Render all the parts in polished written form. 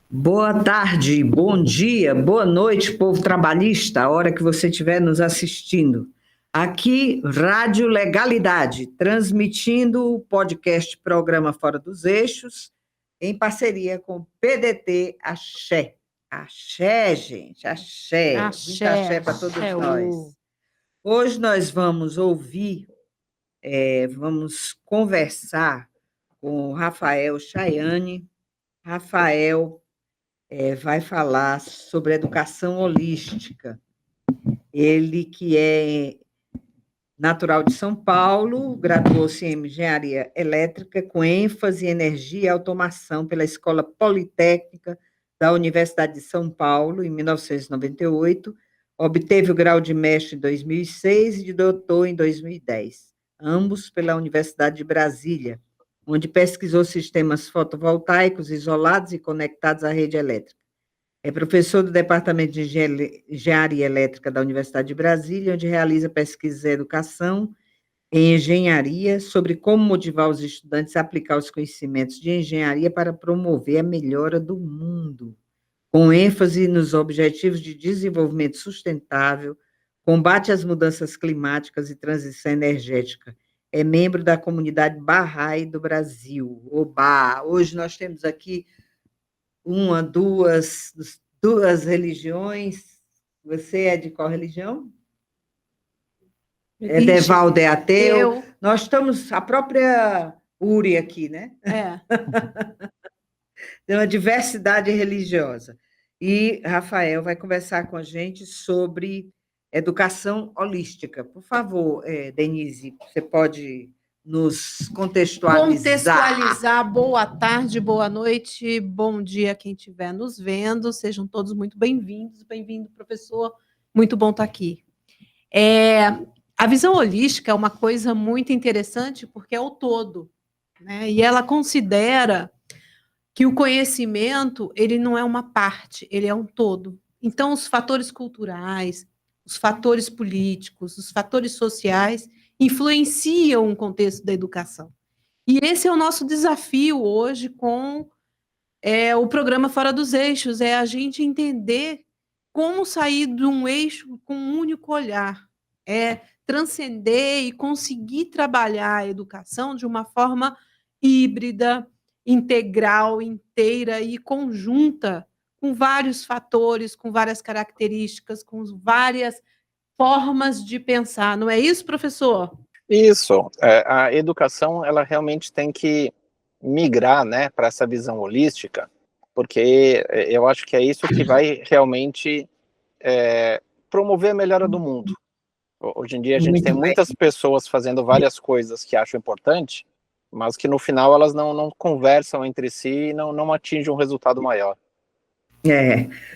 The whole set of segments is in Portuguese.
Boa tarde, bom dia, boa noite, povo trabalhista, a hora que você estiver nos assistindo. Aqui, Rádio Legalidade, transmitindo o podcast Programa Fora dos Eixos, em parceria com o PDT Axé. Axé, gente, axé. Muita axé para todos nós. Hoje nós vamos vamos conversar com o Rafael Chaiane. Rafael vai falar sobre educação holística. Ele que é natural de São Paulo, graduou-se em engenharia elétrica com ênfase em energia e automação pela Escola Politécnica da Universidade de São Paulo, em 1998, obteve o grau de mestre em 2006 e de doutor em 2010, ambos pela Universidade de Brasília, onde pesquisou sistemas fotovoltaicos isolados e conectados à rede elétrica. É professor do Departamento de Engenharia Elétrica da Universidade de Brasília, onde realiza pesquisas em educação em engenharia sobre como motivar os estudantes a aplicar os conhecimentos de engenharia para promover a melhora do mundo, com ênfase nos objetivos de desenvolvimento sustentável, combate às mudanças climáticas e transição energética. É membro da comunidade Bahá'í do Brasil, OBA. Hoje nós temos aqui duas religiões. Você é de qual religião? Devaldo é ateu. Nós estamos, a própria Uri aqui, né? Tem uma diversidade religiosa. E Rafael vai conversar com a gente sobre educação holística. Por favor, Denise, você pode nos contextualizar. Boa tarde, boa noite, bom dia a quem estiver nos vendo. Sejam todos muito bem-vindos. Bem-vindo, professor. Muito bom estar aqui. A visão holística é uma coisa muito interessante porque é o todo, né? E ela considera que o conhecimento, ele não é uma parte, ele é um todo. Então, os fatores culturais, os fatores políticos, os fatores sociais influenciam o contexto da educação. E esse é o nosso desafio hoje com o programa Fora dos Eixos, é a gente entender como sair de um eixo com um único olhar, transcender e conseguir trabalhar a educação de uma forma híbrida, integral, inteira e conjunta, com vários fatores, com várias características, com várias formas de pensar. Não é isso, professor? Isso. A educação, ela realmente tem que migrar, né, para essa visão holística, porque eu acho que é isso que vai realmente promover a melhora do mundo. Hoje em dia a gente tem muitas pessoas fazendo várias coisas que acham importante, mas que no final elas não conversam entre si e não atingem um resultado maior.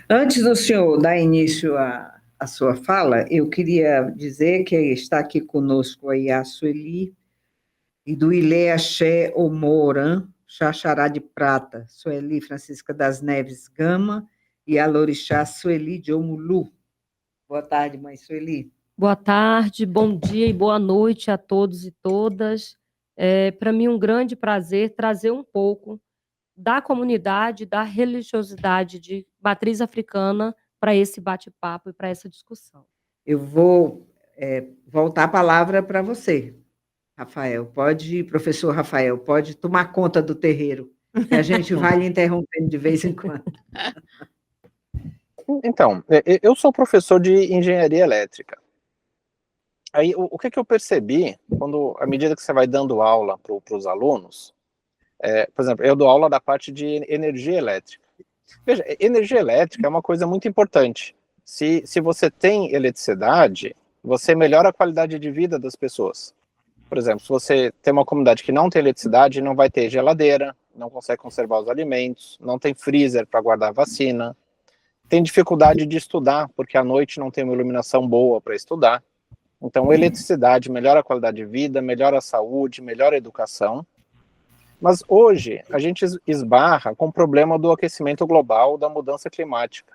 Antes do senhor dar início à sua fala, eu queria dizer que está aqui conosco aí a Sueli, e do Ilê Axé Omoran, Xaxará de Prata, Sueli Francisca das Neves Gama, e a Lorixá Sueli de Omulu. Boa tarde, mãe Sueli. Boa tarde, bom dia e boa noite a todos e todas. Para mim um grande prazer trazer um pouco da comunidade, da religiosidade de matriz africana para esse bate-papo e para essa discussão. Eu vou voltar a palavra para você, Rafael. Professor Rafael, pode tomar conta do terreiro, que a gente vai lhe interrompendo de vez em quando. Então, eu sou professor de engenharia elétrica. Aí, o que eu percebi, à medida que você vai dando aula para os alunos, por exemplo, eu dou aula da parte de energia elétrica. Veja, energia elétrica é uma coisa muito importante. Se você tem eletricidade, você melhora a qualidade de vida das pessoas. Por exemplo, se você tem uma comunidade que não tem eletricidade, não vai ter geladeira, não consegue conservar os alimentos, não tem freezer para guardar vacina, tem dificuldade de estudar, porque à noite não tem uma iluminação boa para estudar. Então, eletricidade melhora a qualidade de vida, melhora a saúde, melhora a educação. Mas hoje, a gente esbarra com o problema do aquecimento global, da mudança climática.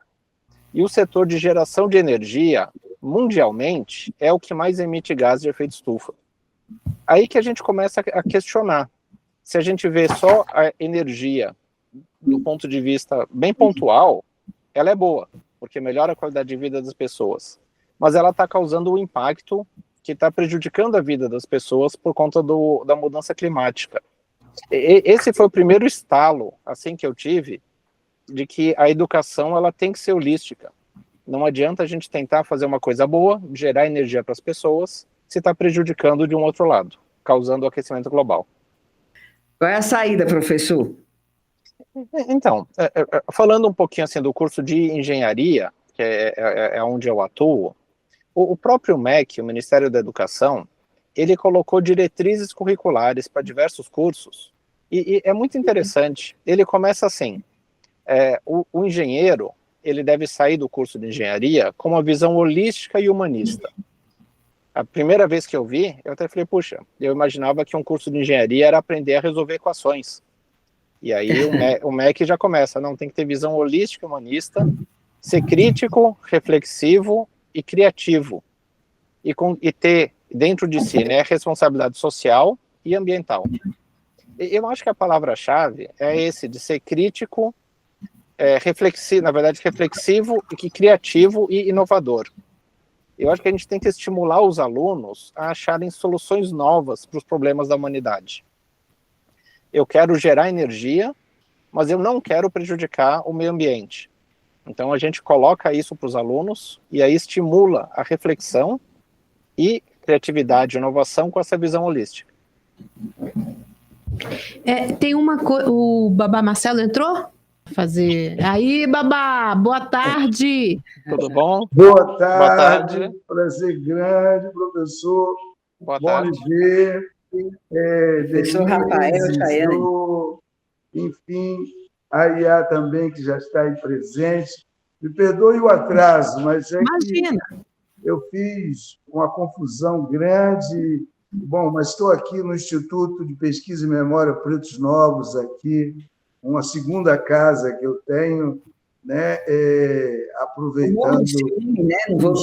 E o setor de geração de energia, mundialmente, é o que mais emite gás de efeito estufa. Aí que a gente começa a questionar. Se a gente vê só a energia do ponto de vista bem pontual, ela é boa, porque melhora a qualidade de vida das pessoas. Mas ela está causando um impacto que está prejudicando a vida das pessoas por conta da mudança climática. Esse foi o primeiro estalo, assim, que eu tive, de que a educação ela tem que ser holística. Não adianta a gente tentar fazer uma coisa boa, gerar energia para as pessoas, se está prejudicando de um outro lado, causando o aquecimento global. Qual é a saída, professor? Então, falando um pouquinho assim do curso de engenharia, que é onde eu atuo, o próprio MEC, o Ministério da Educação, ele colocou diretrizes curriculares para diversos cursos, e é muito interessante. Ele começa assim, o engenheiro, ele deve sair do curso de engenharia com uma visão holística e humanista. A primeira vez que eu vi, eu até falei, puxa, eu imaginava que um curso de engenharia era aprender a resolver equações. E aí o MEC já começa, não, tem que ter visão holística e humanista, ser crítico, reflexivo e criativo. E ter dentro de si, né, responsabilidade social e ambiental. Eu acho que a palavra-chave é esse, de ser crítico, reflexivo, na verdade, reflexivo, e criativo e inovador. Eu acho que a gente tem que estimular os alunos a acharem soluções novas para os problemas da humanidade. Eu quero gerar energia, mas eu não quero prejudicar o meio ambiente. Então a gente coloca isso para os alunos e aí estimula a reflexão e criatividade, inovação com essa visão holística. Tem uma coisa. O Babá Marcelo entrou? Fazer. Aí, Babá, boa tarde. Tudo bom? Boa tarde. Boa tarde. Prazer grande, professor. Boa Bom tarde. lhe ver. Professor Rafael Chaiane. Enfim, a IA também, que já está aí presente. Me perdoe o atraso, mas Imagina. Que eu fiz uma confusão grande. Bom, mas estou aqui no Instituto de Pesquisa e Memória Pretos Novos, aqui, uma segunda casa que eu tenho, né, aproveitando... Um ciúme, né? Não vou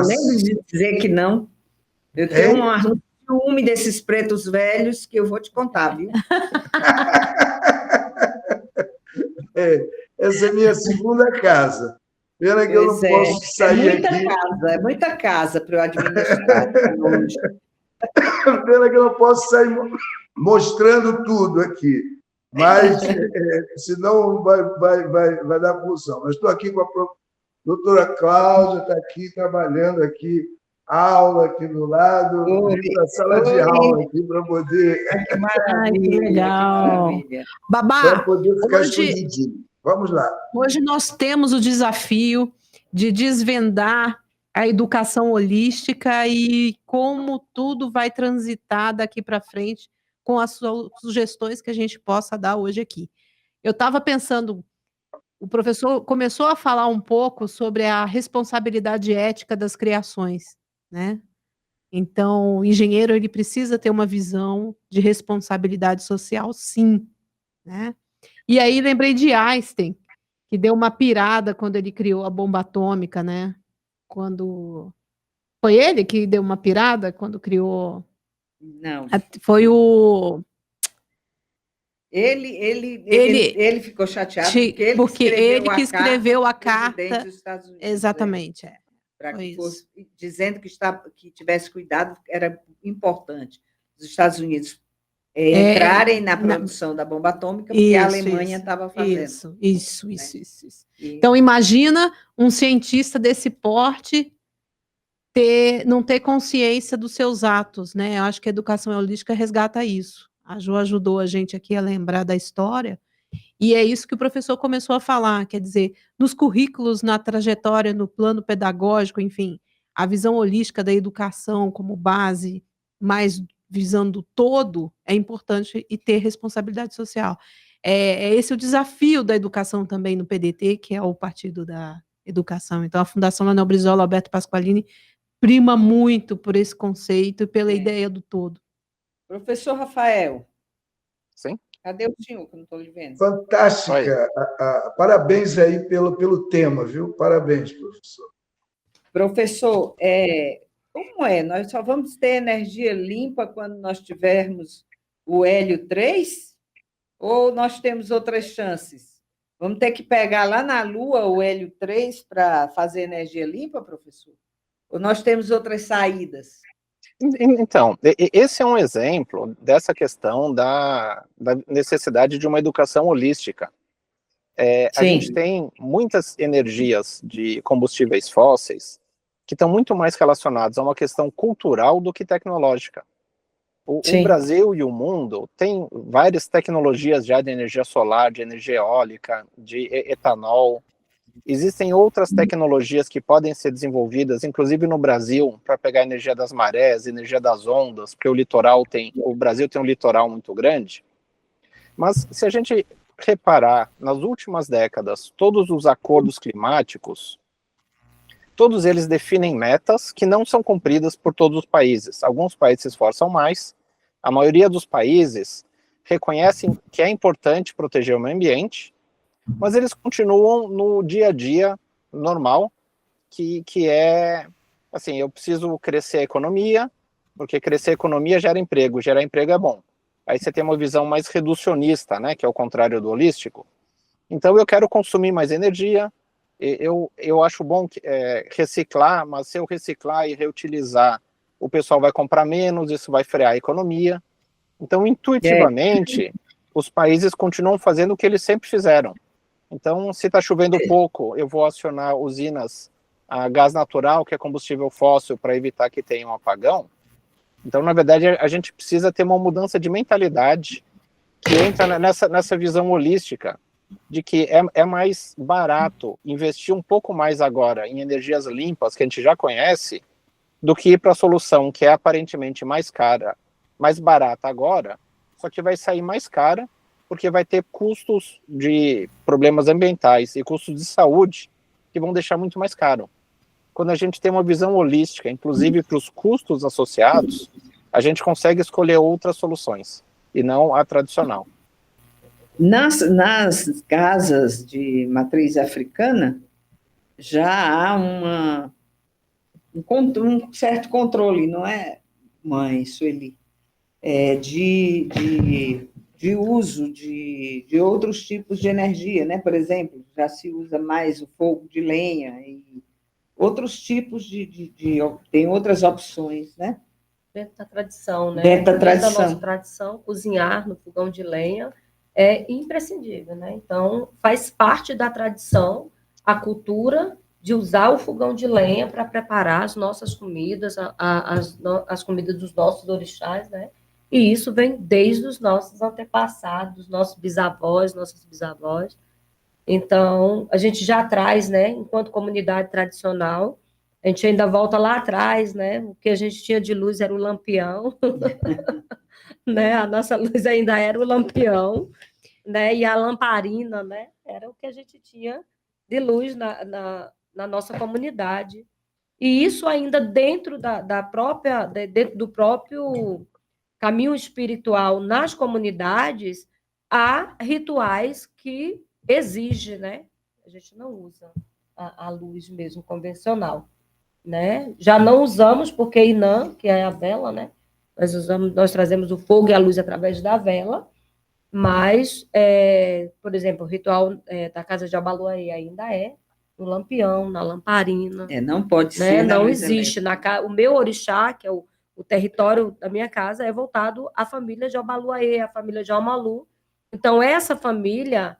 nem dizer que não. Eu tenho um ciúme desses pretos velhos que eu vou te contar, viu? Essa é minha segunda casa. Pena que eu não posso sair aqui. É muita casa para eu administrar. Pena que eu não posso sair mostrando tudo aqui. Mas, senão, vai dar função. Mas estou aqui com a doutora Cláudia, está aqui trabalhando aqui, aula aqui do lado, na sala de aula aqui para poder... Que maravilha, que legal. maravilha. Babá, para poder ficar escondidinho. Vamos lá. Hoje nós temos o desafio de desvendar a educação holística e como tudo vai transitar daqui para frente com as sugestões que a gente possa dar hoje aqui. Eu estava pensando, o professor começou a falar um pouco sobre a responsabilidade ética das criações, né? Então, o engenheiro ele precisa ter uma visão de responsabilidade social, sim, né? E aí lembrei de Einstein, que deu uma pirada quando ele criou a bomba atômica, né? Foi ele que deu uma pirada quando criou? Não. Foi o... Ele ficou chateado porque ele que escreveu a carta. Dos Estados Unidos, exatamente, para que fosse, dizendo que tivesse cuidado, era importante os Estados Unidos entrarem na produção da bomba atômica, porque a Alemanha estava fazendo. Isso. Então, imagina um cientista desse porte não ter consciência dos seus atos, né? Eu acho que a educação holística resgata isso. A Jo ajudou a gente aqui a lembrar da história, e é isso que o professor começou a falar, quer dizer, nos currículos, na trajetória, no plano pedagógico, enfim, a visão holística da educação como base, mais visando o todo, é importante e ter responsabilidade social. Esse o desafio da educação também no PDT, que é o Partido da Educação. Então, a Fundação Leonel Brizola, Alberto Pasqualini, prima muito por esse conceito e pela ideia do todo. Professor Rafael. Sim. Cadê o senhor, que eu não estou lhe vendo? Fantástica. Parabéns aí pelo tema, viu? Parabéns, professor. Professor, como é? Nós só vamos ter energia limpa quando nós tivermos o hélio 3? Ou nós temos outras chances? Vamos ter que pegar lá na Lua o hélio 3 para fazer energia limpa, professor? Ou nós temos outras saídas? Então, esse é um exemplo dessa questão da necessidade de uma educação holística. A gente tem muitas energias de combustíveis fósseis que estão muito mais relacionadas a uma questão cultural do que tecnológica. O Brasil e o mundo têm várias tecnologias já de energia solar, de energia eólica, de etanol. Existem outras tecnologias que podem ser desenvolvidas, inclusive no Brasil, para pegar a energia das marés, energia das ondas, porque o Brasil tem um litoral muito grande. Mas se a gente reparar, nas últimas décadas, todos os acordos climáticos, todos eles definem metas que não são cumpridas por todos os países. Alguns países se esforçam mais, a maioria dos países reconhecem que é importante proteger o meio ambiente, mas eles continuam no dia a dia normal, que é, assim, eu preciso crescer a economia, porque crescer a economia gera emprego é bom. Aí você tem uma visão mais reducionista, né, que é o contrário do holístico. Então eu quero consumir mais energia, eu acho bom reciclar, mas se eu reciclar e reutilizar, o pessoal vai comprar menos, isso vai frear a economia. Então, intuitivamente, os países continuam fazendo o que eles sempre fizeram. Então, se está chovendo pouco, eu vou acionar usinas a gás natural, que é combustível fóssil, para evitar que tenha um apagão. Então, na verdade, a gente precisa ter uma mudança de mentalidade que entra nessa visão holística de que é mais barato investir um pouco mais agora em energias limpas, que a gente já conhece, do que ir para a solução que é aparentemente mais cara, mais barata agora, só que vai sair mais cara, porque vai ter custos de problemas ambientais e custos de saúde que vão deixar muito mais caro. Quando a gente tem uma visão holística, inclusive para os custos associados, a gente consegue escolher outras soluções, e não a tradicional. Nas casas de matriz africana, já há um certo controle, não é, mãe Sueli? De uso de outros tipos de energia, né? Por exemplo, já se usa mais o fogo de lenha e outros tipos tem outras opções, né? Dentro da tradição, né? Dentro da tradição. Dentro da nossa tradição, cozinhar no fogão de lenha é imprescindível, né? Então, faz parte da tradição, a cultura de usar o fogão de lenha para preparar as nossas comidas, as comidas dos nossos orixás, né? E isso vem desde os nossos antepassados, nossos bisavós, nossas bisavós. Então, a gente já traz, né, enquanto comunidade tradicional, a gente ainda volta lá atrás, né? O que a gente tinha de luz era o lampião, né? A nossa luz ainda era o lampião, né? E a lamparina, né? Era o que a gente tinha de luz na nossa comunidade. E isso ainda dentro dentro do próprio caminho espiritual nas comunidades, há rituais que exigem, né? A gente não usa a luz mesmo convencional, né? Já não usamos porque Inã, que é a vela, né? Nós trazemos o fogo e a luz através da vela, mas, por exemplo, o ritual da casa de Abaluaê ainda é no lampião, na lamparina. Não pode né? ser. Não existe. O meu orixá, que é o território da minha casa, é voltado à família de Abaluaê, à família de Almalu. Então, essa família,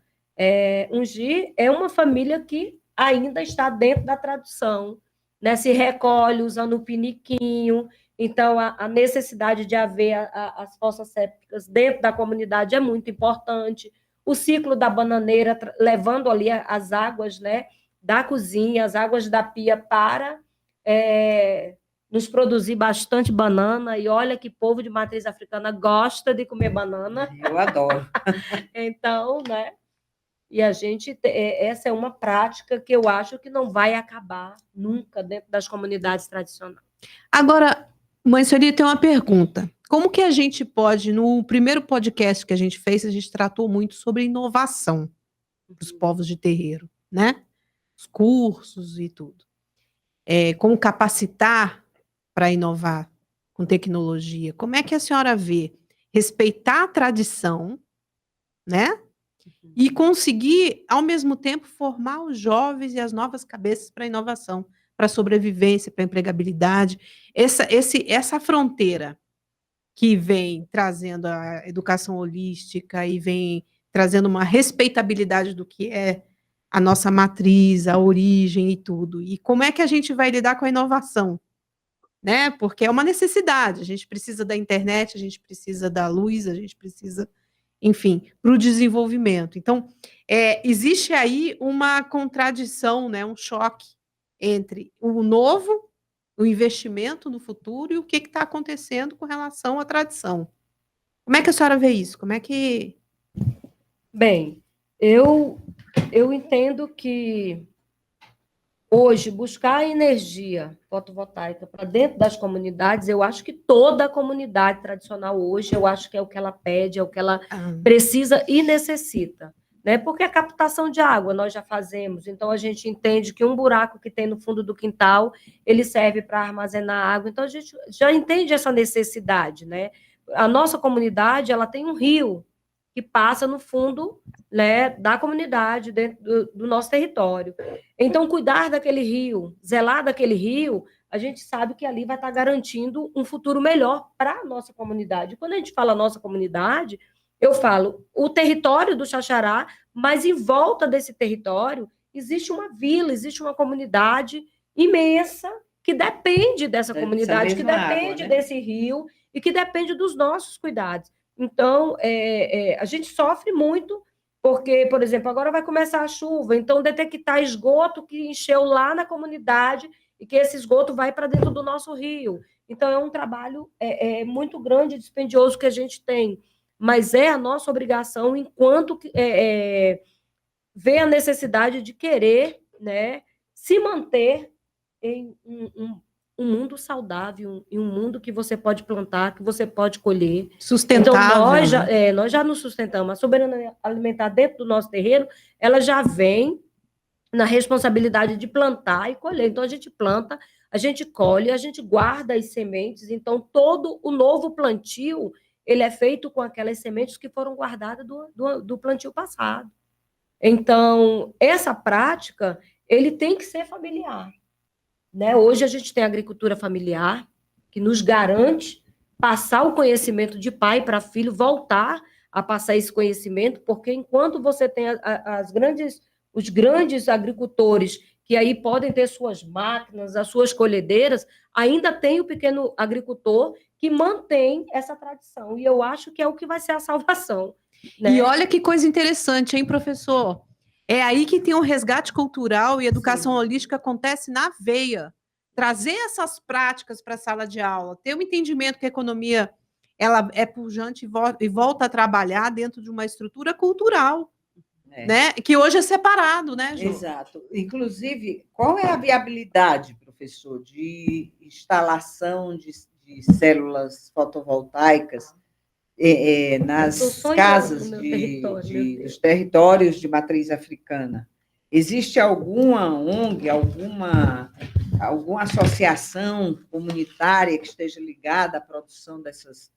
Ungi, é uma família que ainda está dentro da tradição, né? Se recolhe usando o piniquinho. Então, a necessidade de haver as fossas sépticas dentro da comunidade é muito importante. O ciclo da bananeira, levando ali as águas, né, da cozinha, as águas da pia para nos produzir bastante banana. E olha que povo de matriz africana gosta de comer banana. Eu adoro. Então, né? E a gente, essa é uma prática que eu acho que não vai acabar nunca dentro das comunidades tradicionais. Agora, mãe Sueli, tem uma pergunta. Como que a gente pode, no primeiro podcast que a gente fez, a gente tratou muito sobre inovação dos povos de terreiro, né? Os cursos e tudo. Como capacitar para inovar com tecnologia. Como é que a senhora vê respeitar a tradição, né? e conseguir, ao mesmo tempo, formar os jovens e as novas cabeças para a inovação, para a sobrevivência, para a empregabilidade. Essa fronteira que vem trazendo a educação holística e vem trazendo uma respeitabilidade do que é a nossa matriz, a origem e tudo. E como é que a gente vai lidar com a inovação? Né? Porque é uma necessidade, a gente precisa da internet, a gente precisa da luz, a gente precisa, enfim, para o desenvolvimento. Então, existe aí uma contradição, né, um choque entre o novo, o investimento no futuro e o que está acontecendo com relação à tradição. Como é que a senhora vê isso? Como é que... Bem, eu entendo que hoje, buscar a energia fotovoltaica para dentro das comunidades, eu acho que toda a comunidade tradicional hoje, eu acho que é o que ela pede, é o que ela precisa e necessita. Né? Porque a captação de água nós já fazemos, então a gente entende que um buraco que tem no fundo do quintal, ele serve para armazenar água, então a gente já entende essa necessidade. Né? A nossa comunidade, ela tem um rio que passa no fundo, né, da comunidade, dentro do nosso território. Então, cuidar daquele rio, zelar daquele rio, a gente sabe que ali vai estar garantindo um futuro melhor para a nossa comunidade. Quando a gente fala nossa comunidade, eu falo o território do Xaxará, mas em volta desse território existe uma vila, existe uma comunidade imensa que depende dessa comunidade, que depende água, né? Desse rio e que depende dos nossos cuidados. Então, a gente sofre muito, porque, por exemplo, agora vai começar a chuva, então detectar esgoto que encheu lá na comunidade e que esse esgoto vai para dentro do nosso rio. Então, é um trabalho muito grande e dispendioso que a gente tem, mas é a nossa obrigação, enquanto vê a necessidade de querer, né, se manter em um mundo saudável, em um mundo que você pode plantar, que você pode colher. Sustentável. Então, nós já nos sustentamos. A soberania alimentar dentro do nosso terreno, ela já vem na responsabilidade de plantar e colher. Então, a gente planta, a gente colhe, a gente guarda as sementes. Então, todo o novo plantio, ele é feito com aquelas sementes que foram guardadas do plantio passado. Então, essa prática, ele tem que ser familiar. Né? Hoje a gente tem a agricultura familiar, que nos garante passar o conhecimento de pai para filho, voltar a passar esse conhecimento, porque enquanto você tem os grandes agricultores, que aí podem ter suas máquinas, as suas colhedeiras, ainda tem o pequeno agricultor que mantém essa tradição, e eu acho que é o que vai ser a salvação. Né? E olha que coisa interessante, hein, professor? É aí que tem um resgate cultural e educação holística acontece na veia. Trazer essas práticas para a sala de aula, ter um entendimento que a economia ela é pujante e volta a trabalhar dentro de uma estrutura cultural, né? Que hoje é separado, né, Ju? Exato. Inclusive, qual é a viabilidade, professor, de instalação de células fotovoltaicas nas casas dos territórios de matriz africana? Existe alguma ONG, alguma associação comunitária que esteja ligada à produção dessas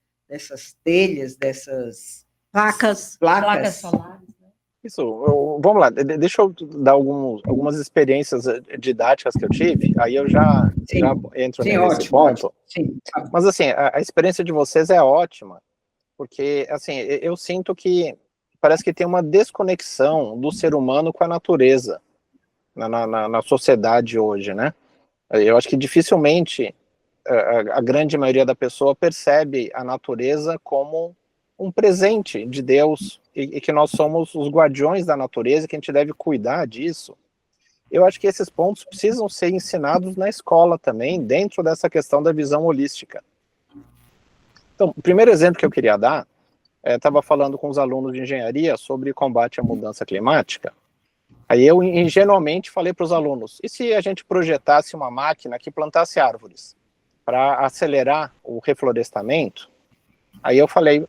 telhas, dessas placas solares? Né? Isso, vamos lá, deixa eu dar algumas experiências didáticas que eu tive, aí eu já entro nesse ponto. Sim. Mas, assim, a experiência de vocês é ótima, porque, assim, eu sinto que parece que tem uma desconexão do ser humano com a natureza na sociedade hoje, né? Eu acho que dificilmente a grande maioria da pessoa percebe a natureza como um presente de Deus e que nós somos os guardiões da natureza, que a gente deve cuidar disso. Eu acho que esses pontos precisam ser ensinados na escola também, dentro dessa questão da visão holística. Então, o primeiro exemplo que eu queria dar, estava falando com os alunos de engenharia sobre combate à mudança climática. Aí eu ingenuamente falei para os alunos, e se a gente projetasse uma máquina que plantasse árvores para acelerar o reflorestamento? Aí eu falei,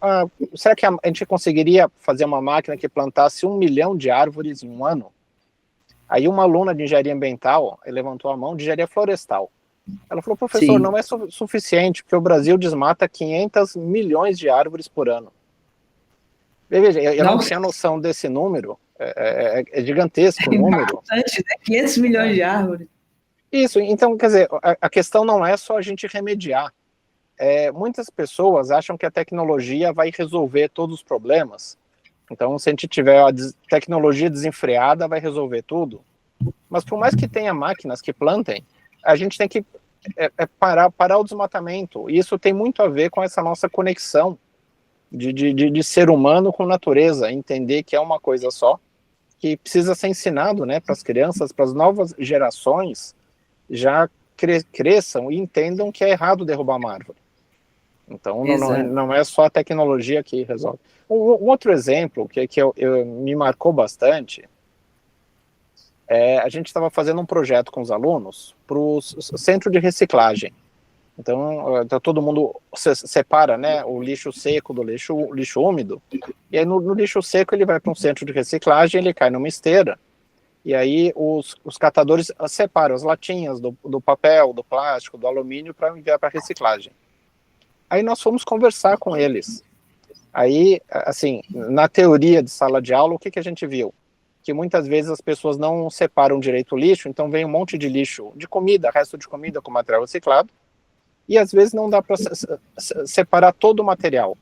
será que a gente conseguiria fazer uma máquina que plantasse 1 milhão de árvores em um ano? Aí uma aluna de engenharia ambiental levantou a mão de engenharia florestal. Ela falou, professor, não é suficiente, porque o Brasil desmata 500 milhões de árvores por ano. Veja, eu não Nossa. tinha noção desse número, é gigantesco o número. Bastante, né? 500 milhões de árvores. Isso, então, quer dizer, a questão não é só a gente remediar. Muitas pessoas acham que a tecnologia vai resolver todos os problemas. Então, se a gente tiver a tecnologia desenfreada, vai resolver tudo. Mas por mais que tenha máquinas que plantem, a gente tem que parar o desmatamento. E isso tem muito a ver com essa nossa conexão de ser humano com natureza, entender que é uma coisa só, que precisa ser ensinado, né, para as crianças, para as novas gerações, já cresçam e entendam que é errado derrubar uma árvore. Então, não é só a tecnologia que resolve. Um outro exemplo que me marcou bastante, a gente estava fazendo um projeto com os alunos para o centro de reciclagem. Então todo mundo separa, né, o lixo seco do lixo úmido, e aí no lixo seco ele vai para um centro de reciclagem, ele cai numa esteira, e aí os catadores separam as latinhas do papel, do plástico, do alumínio para enviar para reciclagem. Aí nós fomos conversar com eles. Aí, assim, na teoria de sala de aula, o que a gente viu? Que muitas vezes as pessoas não separam direito o lixo, então vem um monte de lixo de comida, resto de comida com material reciclado, e às vezes não dá para separar todo o material.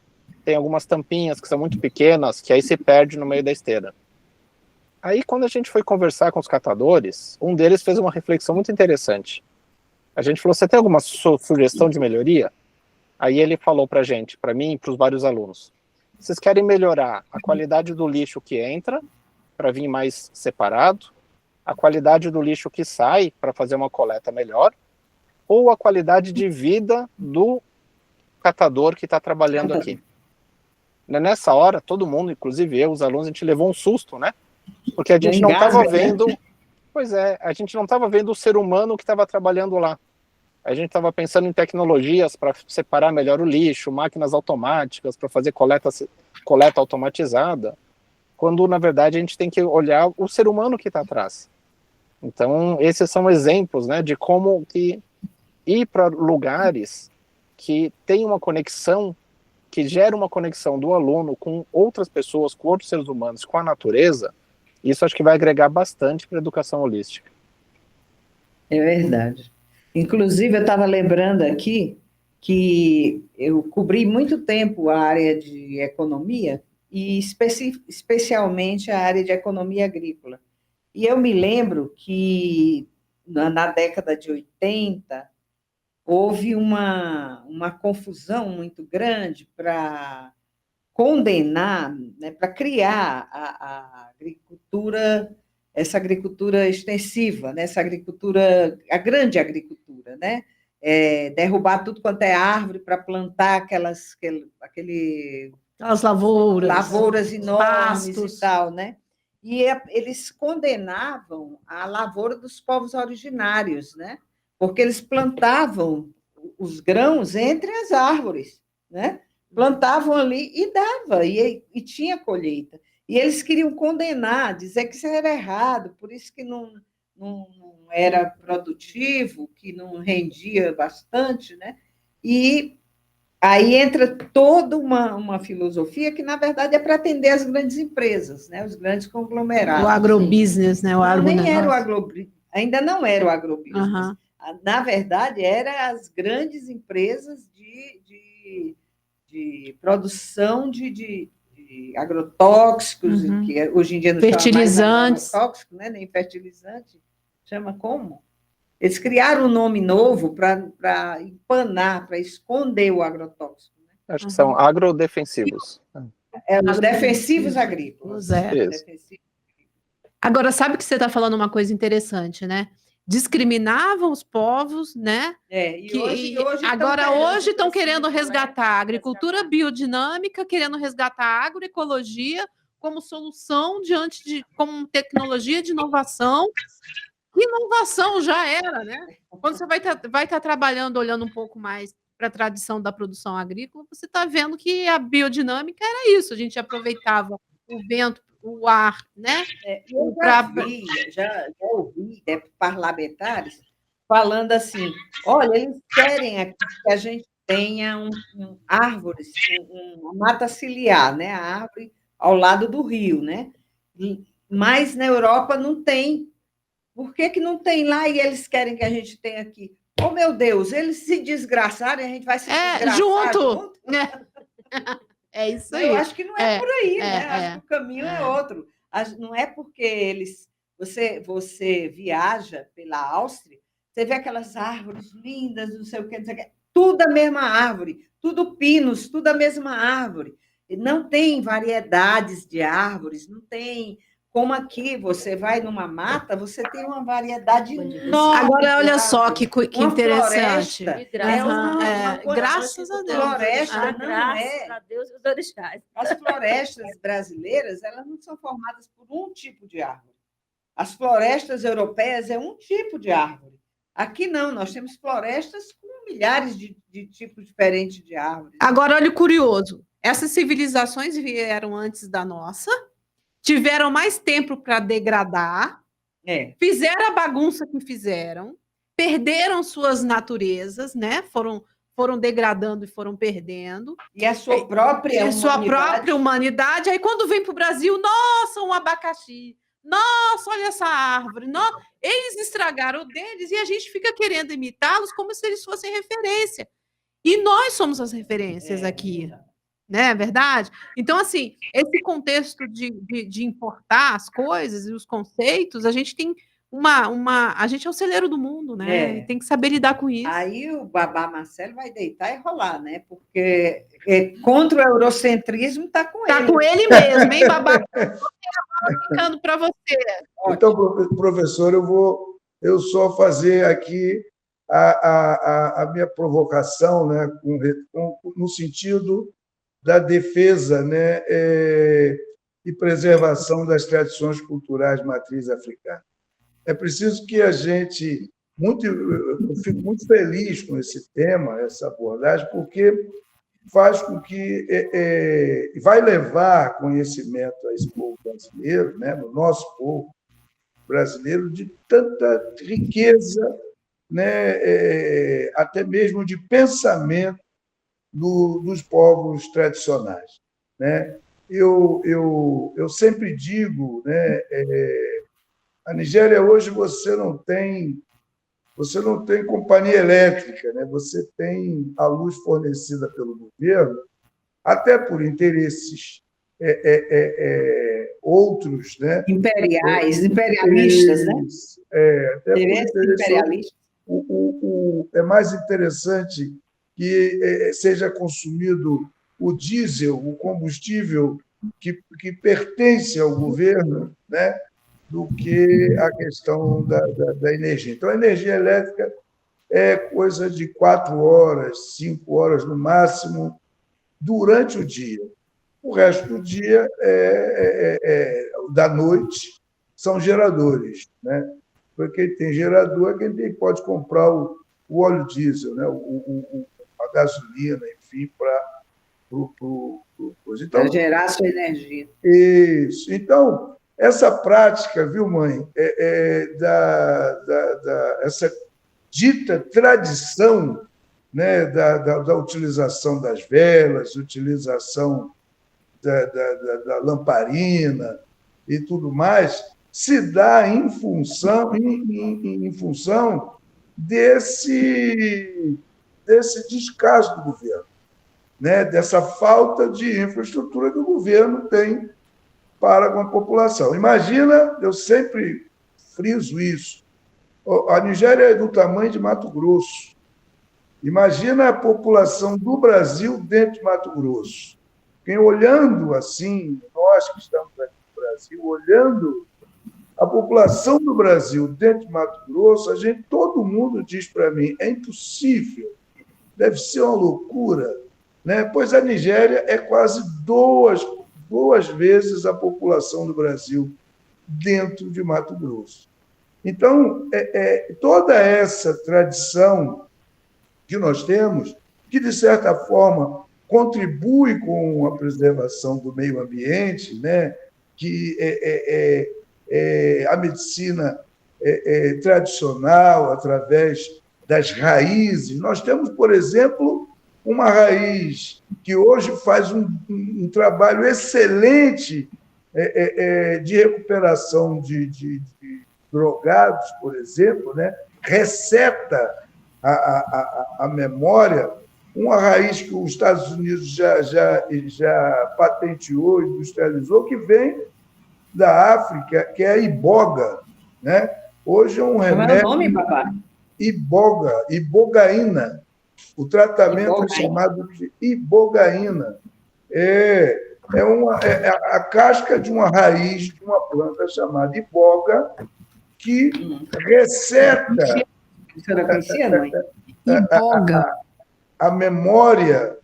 Tem algumas tampinhas que são muito pequenas, que aí se perde no meio da esteira. Aí, quando a gente foi conversar com os catadores, um deles fez uma reflexão muito interessante. A gente falou, você tem alguma sugestão de melhoria? Aí ele falou para a gente, para mim e para os vários alunos, vocês querem melhorar a qualidade do lixo que entra, para vir mais separado, a qualidade do lixo que sai, para fazer uma coleta melhor, ou a qualidade de vida do catador que está trabalhando aqui? Nessa hora, todo mundo, inclusive eu, os alunos, a gente levou um susto, né? Porque a gente não estava vendo... Pois é, a gente não estava vendo o ser humano que estava trabalhando lá. A gente estava pensando em tecnologias para separar melhor o lixo, máquinas automáticas, para fazer coleta automatizada, quando, na verdade, a gente tem que olhar o ser humano que está atrás. Então, esses são exemplos, né, de como que ir para lugares que tem uma conexão, que gera uma conexão do aluno com outras pessoas, com outros seres humanos, com a natureza, isso acho que vai agregar bastante para a educação holística. É verdade. Inclusive, eu estava lembrando aqui que eu cobri muito tempo a área de economia, e especialmente a área de economia agrícola. E eu me lembro que, na década de 80, houve uma confusão muito grande para condenar, né, para criar a agricultura, essa agricultura extensiva, né, essa agricultura, a grande agricultura, né? Derrubar tudo quanto é árvore para plantar aquelas lavouras enormes pastos e tal, né? E eles condenavam a lavoura dos povos originários, né? Porque eles plantavam os grãos entre as árvores, né? Plantavam ali e dava, e tinha colheita. E eles queriam condenar, dizer que isso era errado, por isso que não era produtivo, que não rendia bastante, né? E aí entra toda uma filosofia que, na verdade, é para atender as grandes empresas, né? Os grandes conglomerados. O agrobusiness, né? Nem era o agrobusiness, ainda não era o agrobusiness. Uhum. Na verdade, eram as grandes empresas de produção de agrotóxicos, que hoje em dia não fertilizantes. Chama mais agrotóxico, né? Nem fertilizante, chama como? Eles criaram um nome novo para empanar, para esconder o agrotóxico. Né? Acho que são agrodefensivos. Os defensivos agrícolas. Agora, sabe que você está falando uma coisa interessante, né? Discriminavam os povos, né? Hoje estão querendo resgatar a agricultura biodinâmica, querendo resgatar a agroecologia como solução como tecnologia de inovação. Inovação já era, né? Quando você vai estar trabalhando, olhando um pouco mais para a tradição da produção agrícola, você está vendo que a biodinâmica era isso, a gente aproveitava o vento, o ar, né? Eu já ouvi parlamentares falando assim, olha, eles querem que a gente tenha árvores, uma mata ciliar, né? A árvore ao lado do rio, né? Mas na Europa não tem. Por que não tem lá e eles querem que a gente tenha aqui? Oh, meu Deus, eles se desgraçarem, a gente vai se desgraçar junto? É isso aí. Eu acho que não é por aí, né? Acho que o caminho é outro. Não é porque eles... Você viaja pela Áustria, você vê aquelas árvores lindas, não sei o que, tudo a mesma árvore, tudo pinos, tudo a mesma árvore. Não tem variedades de árvores, não tem... Como aqui, você vai numa mata, você tem uma variedade enorme. Agora, olha só que interessante. Graças a Deus. Floresta graças a Deus, os orixás. As florestas brasileiras, elas não são formadas por um tipo de árvore. As florestas europeias é um tipo de árvore. Aqui não, nós temos florestas com milhares de tipos diferentes de árvores. Agora, olha o curioso. Essas civilizações vieram antes da nossa, tiveram mais tempo para degradar, fizeram a bagunça que fizeram, perderam suas naturezas, né? Foram degradando e foram perdendo. E a sua própria humanidade. Aí, quando vem para o Brasil, nossa, um abacaxi. Nossa, olha essa árvore. Nossa, eles estragaram o deles e a gente fica querendo imitá-los como se eles fossem referência. E nós somos as referências aqui. Né, é verdade? Então, assim, esse contexto de importar as coisas e os conceitos, a gente tem a gente é o celeiro do mundo, né? Tem que saber lidar com isso. Aí o Babá Marcelo vai deitar e rolar, né? Porque contra o eurocentrismo está com ele. Está com ele mesmo, hein, Babá? Estou ficando para você. Então, professor, eu só fazer aqui a minha provocação, né, no sentido da defesa, né, e preservação das tradições culturais de matriz africana. É preciso que a gente... eu fico muito feliz com esse tema, essa abordagem, porque faz com que... vai levar conhecimento a esse povo brasileiro, né, no nosso povo brasileiro, de tanta riqueza, né, até mesmo de pensamento dos povos tradicionais, né? Eu sempre digo, né, a Nigéria hoje você não tem companhia elétrica, né? Você tem a luz fornecida pelo governo, até por interesses outros, né? Imperialistas, né? Até por interesses. É mais interessante que seja consumido o diesel, o combustível que pertence ao governo, né, do que a questão da energia. Então, a energia elétrica é coisa de 4 horas, 5 horas no máximo, durante o dia. O resto do dia, da noite, são geradores, né? Porque quem tem gerador é quem pode comprar o óleo diesel, né? A gasolina, enfim, para então, gerar sua energia. Isso. Então, essa prática, viu, mãe, essa dita tradição, né, da utilização das velas, utilização da lamparina e tudo mais, se dá em função desse descaso do governo, né? Dessa falta de infraestrutura que o governo tem para com a população. Imagina, eu sempre friso isso, a Nigéria é do tamanho de Mato Grosso. Imagina a população do Brasil dentro de Mato Grosso. Quem olhando assim, nós que estamos aqui no Brasil, olhando a população do Brasil dentro de Mato Grosso, todo mundo diz para mim, é impossível, deve ser uma loucura, né? Pois a Nigéria é quase duas vezes a população do Brasil dentro de Mato Grosso. Então, toda essa tradição que nós temos, que, de certa forma, contribui com a preservação do meio ambiente, né? Que a medicina tradicional, através das raízes. Nós temos, por exemplo, uma raiz que hoje faz um trabalho excelente de recuperação de drogados, por exemplo, né? Reseta a memória, uma raiz que os Estados Unidos já patenteou, industrializou, que vem da África, que é a iboga, né? Hoje é um remédio... Como é o nome, papai? Ibogaína. O tratamento é chamado de ibogaína. É a casca de uma raiz de uma planta chamada iboga, que reseta A senhora conhecia, mãe? a memória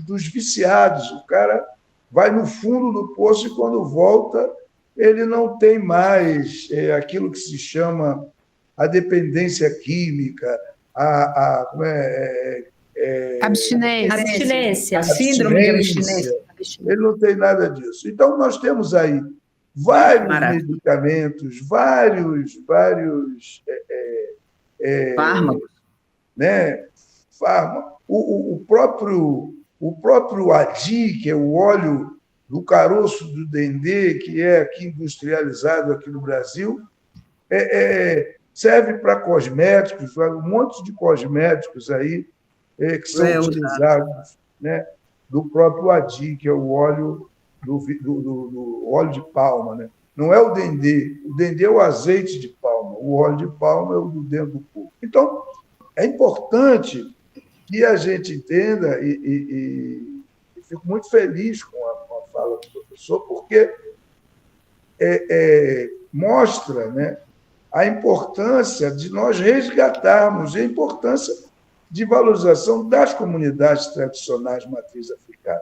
dos viciados. O cara vai no fundo do poço e, quando volta, ele não tem mais aquilo que se chama a dependência química, Abstinência. A síndrome de abstinência. Ele não tem nada disso. Então, nós temos aí vários medicamentos, vários Fármacos. Né? O próprio adi, que é o óleo do caroço do dendê, que é aqui industrializado aqui no Brasil, serve para cosméticos, um monte de cosméticos aí que são utilizados, né, do próprio adi, que é o óleo do óleo de palma, né? Não é o dendê é o azeite de palma, o óleo de palma é o do dentro do corpo. Então, é importante que a gente entenda, e fico muito feliz com a fala do professor, porque mostra, né, a importância de nós resgatarmos, a importância de valorização das comunidades tradicionais de matriz africana.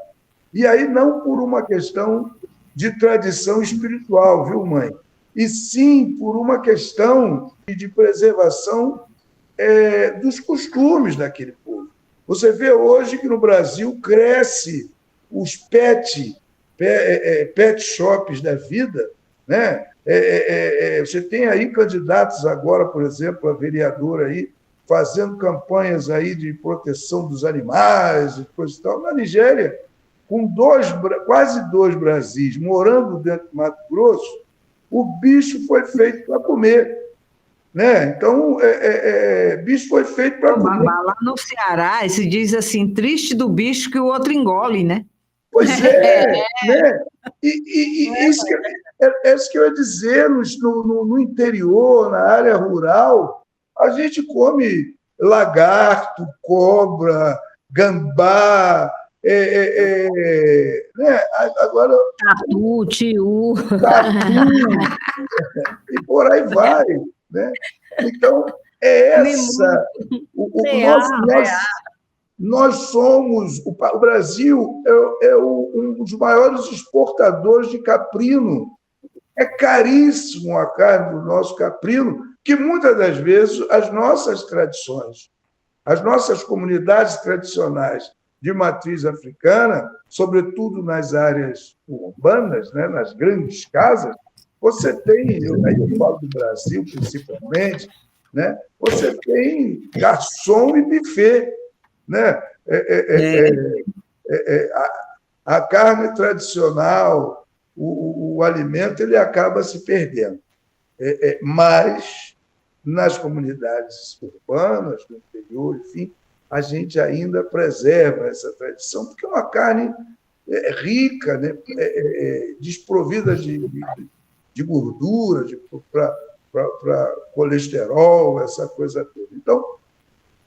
E aí não por uma questão de tradição espiritual, viu, mãe? E sim por uma questão de preservação dos costumes daquele povo. Você vê hoje que no Brasil cresce os pet shops da vida, né? Você tem aí candidatos agora, por exemplo, a vereadora aí, fazendo campanhas aí de proteção dos animais e coisa e tal. Na Nigéria, com quase 2 Brasis morando dentro do Mato Grosso, o bicho foi feito para comer. Né? Então, bicho foi feito para comer. Lá no Ceará, se diz assim, triste do bicho que o outro engole, né? Pois né? E isso que eu ia dizer, no interior, na área rural, a gente come lagarto, cobra, gambá, né? Agora, Tatu, tiu. E por aí vai. Né? Então, nós somos... O Brasil é um dos maiores exportadores de caprino. É caríssimo a carne do nosso caprino, que muitas das vezes as nossas tradições, as nossas comunidades tradicionais de matriz africana, sobretudo nas áreas urbanas, né, nas grandes casas, você tem, eu falo do Brasil principalmente, né, você tem garçom e buffet. Né? A carne tradicional, o alimento, ele acaba se perdendo. Mas, nas comunidades urbanas, no interior, enfim, a gente ainda preserva essa tradição, porque é uma carne rica, né? Desprovida de gordura, para colesterol, essa coisa toda. Então,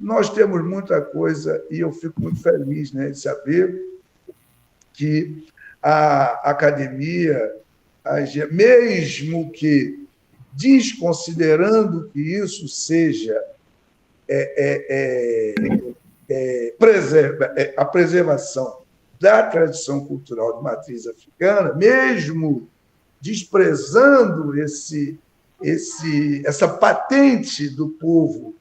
nós temos muita coisa, e eu fico muito feliz, né, de saber que a academia, mesmo que desconsiderando que isso seja a preservação da tradição cultural de matriz africana, mesmo desprezando essa patente do povo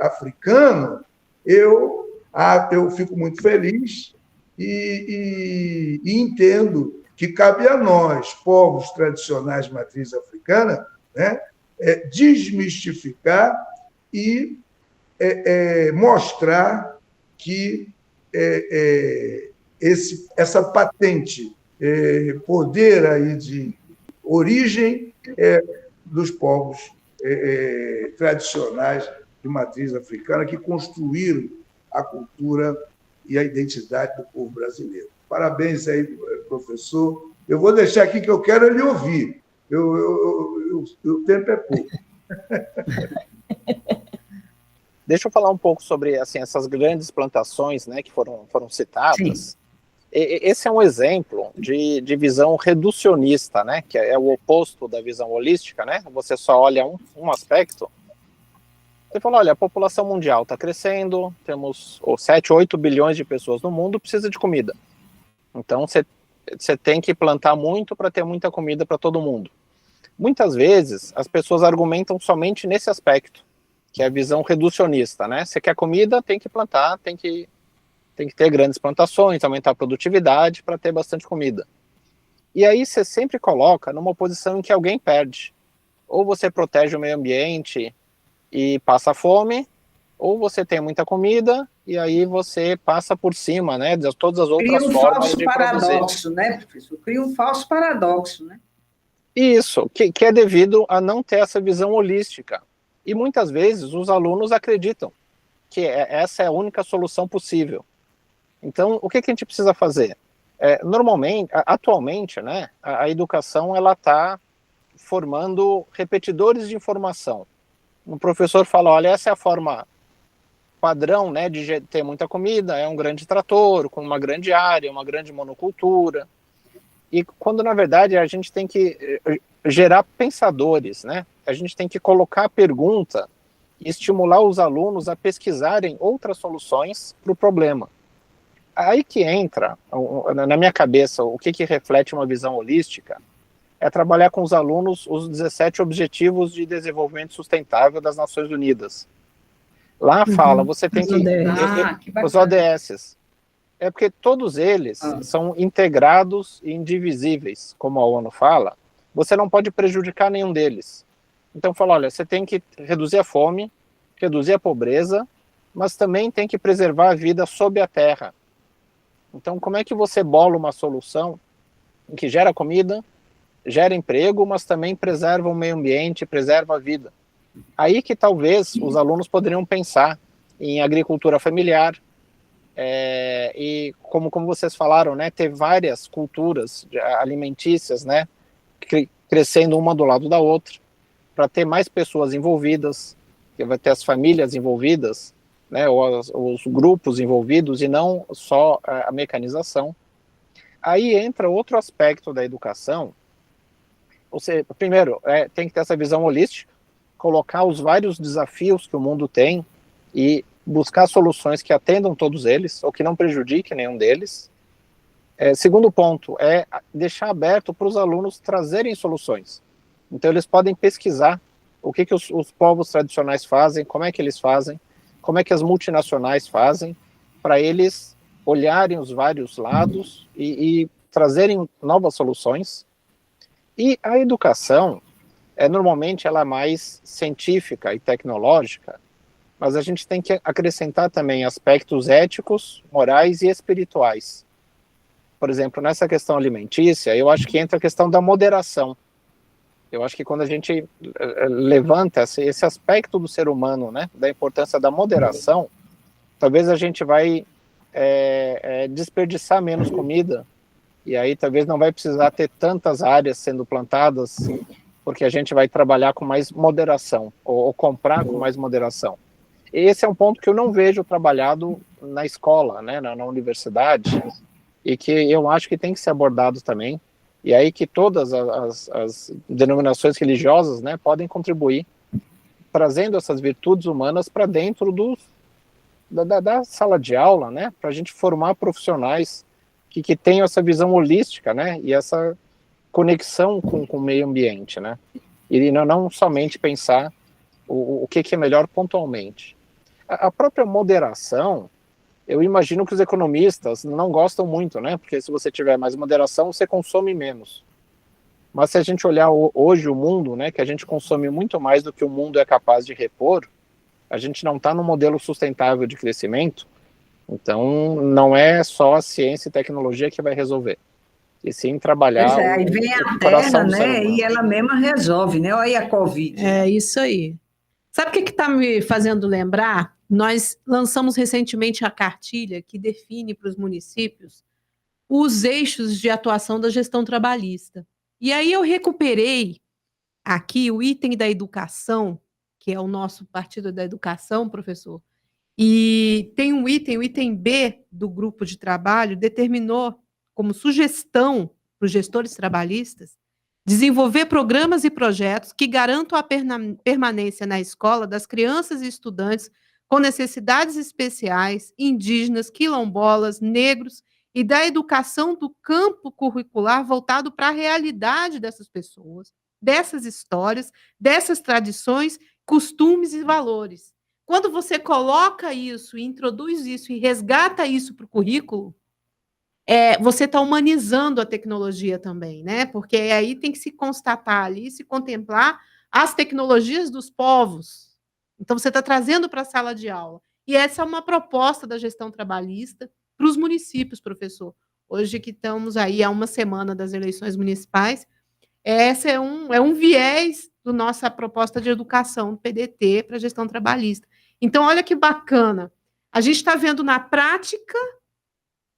africano, eu fico muito feliz e entendo que cabe a nós, povos tradicionais de matriz africana, né, desmistificar e mostrar que essa patente, poder aí de origem dos povos tradicionais de matriz africana que construíram a cultura e a identidade do povo brasileiro. Parabéns aí, professor. Eu vou deixar aqui que eu quero lhe ouvir. O tempo é pouco. Deixa eu falar um pouco sobre assim, essas grandes plantações, né, que foram citadas. Sim. Esse é um exemplo de visão reducionista, né, que é o oposto da visão holística, né? Você só olha um aspecto. Você fala, olha, a população mundial está crescendo, temos 7, 8 bilhões de pessoas no mundo, precisa de comida. Então, você tem que plantar muito para ter muita comida para todo mundo. Muitas vezes, as pessoas argumentam somente nesse aspecto, que é a visão reducionista, né? Você quer comida, tem que plantar, tem que ter grandes plantações, aumentar a produtividade para ter bastante comida. E aí você sempre coloca numa posição em que alguém perde. Ou você protege o meio ambiente e passa fome, ou você tem muita comida e aí você passa por cima, né, de todas as outras Cria um formas falso de produzir. paradoxo, né, professor? Cria um falso paradoxo, né? Isso, que é devido a não ter essa visão holística. E muitas vezes os alunos acreditam que essa é a única solução possível. Então, o que a gente precisa fazer? Atualmente, né, a educação ela está formando repetidores de informação. O professor fala, olha, essa é a forma padrão, né, de ter muita comida, é um grande trator, com uma grande área, uma grande monocultura. E quando, na verdade, a gente tem que gerar pensadores, né? A gente tem que colocar a pergunta e estimular os alunos a pesquisarem outras soluções para o problema. Aí que entra, na minha cabeça, o que reflete uma visão holística, é trabalhar com os alunos os 17 Objetivos de Desenvolvimento Sustentável das Nações Unidas. Lá fala, você tem que... Os ODS. É porque todos eles são integrados e indivisíveis, como a ONU fala. Você não pode prejudicar nenhum deles. Então fala, olha, você tem que reduzir a fome, reduzir a pobreza, mas também tem que preservar a vida sob a terra. Então como é que você bola uma solução que gera comida, gera emprego, mas também preserva o meio ambiente, preserva a vida? Aí que talvez os alunos poderiam pensar em agricultura familiar, e como vocês falaram, né, ter várias culturas alimentícias, né, crescendo uma do lado da outra, para ter mais pessoas envolvidas, que vai ter as famílias envolvidas, né, ou os grupos envolvidos, e não só a mecanização. Aí entra outro aspecto da educação. Ou seja, primeiro, tem que ter essa visão holística, colocar os vários desafios que o mundo tem e buscar soluções que atendam todos eles, ou que não prejudiquem nenhum deles. Segundo ponto, é deixar aberto para os alunos trazerem soluções. Então eles podem pesquisar o que os povos tradicionais fazem, como é que eles fazem, como é que as multinacionais fazem, para eles olharem os vários lados e trazerem novas soluções. E a educação, normalmente ela é mais científica e tecnológica, mas a gente tem que acrescentar também aspectos éticos, morais e espirituais. Por exemplo, nessa questão alimentícia, eu acho que entra a questão da moderação. Eu acho que quando a gente levanta esse aspecto do ser humano, né, da importância da moderação, talvez a gente vai desperdiçar menos comida, e aí talvez não vai precisar ter tantas áreas sendo plantadas, porque a gente vai trabalhar com mais moderação, ou comprar com mais moderação. Esse é um ponto que eu não vejo trabalhado na escola, né, na universidade, e que eu acho que tem que ser abordado também, e aí que todas as denominações religiosas, né, podem contribuir, trazendo essas virtudes humanas para dentro da sala de aula, né, para a gente formar profissionais que tenham essa visão holística, né, e essa conexão com o meio ambiente, né, e não somente pensar o que é melhor pontualmente. A própria moderação, eu imagino que os economistas não gostam muito, né? Porque se você tiver mais moderação, você consome menos. Mas se a gente olhar hoje o mundo, né, que a gente consome muito mais do que o mundo é capaz de repor, A gente não está no modelo sustentável de crescimento, então não é só a ciência e tecnologia que vai resolver. E sim trabalhar Pois é, aí vem a Terra, né? E ela mesma resolve, né? Olha aí a Covid. É isso aí. Sabe o que está me fazendo lembrar? Nós lançamos recentemente a cartilha que define para os municípios os eixos de atuação da gestão trabalhista. E aí eu recuperei aqui o item da educação, que é o nosso Partido da Educação, professor, e tem um item, o item B do grupo de trabalho, determinou como sugestão para os gestores trabalhistas desenvolver programas e projetos que garantam a permanência na escola das crianças e estudantes com necessidades especiais, indígenas, quilombolas, negros e da educação do campo curricular voltado para a realidade dessas pessoas, dessas histórias, dessas tradições, costumes e valores. Quando você coloca isso, introduz isso e resgata isso para o currículo, você está humanizando a tecnologia também, né? Porque aí tem que se constatar ali, se contemplar as tecnologias dos povos. Então, você está trazendo para a sala de aula. E essa é uma proposta da gestão trabalhista para os municípios, professor. Hoje que estamos aí há uma semana das eleições municipais, esse é um viés da nossa proposta de educação do PDT para a gestão trabalhista. Então, olha que bacana. A gente está vendo na prática,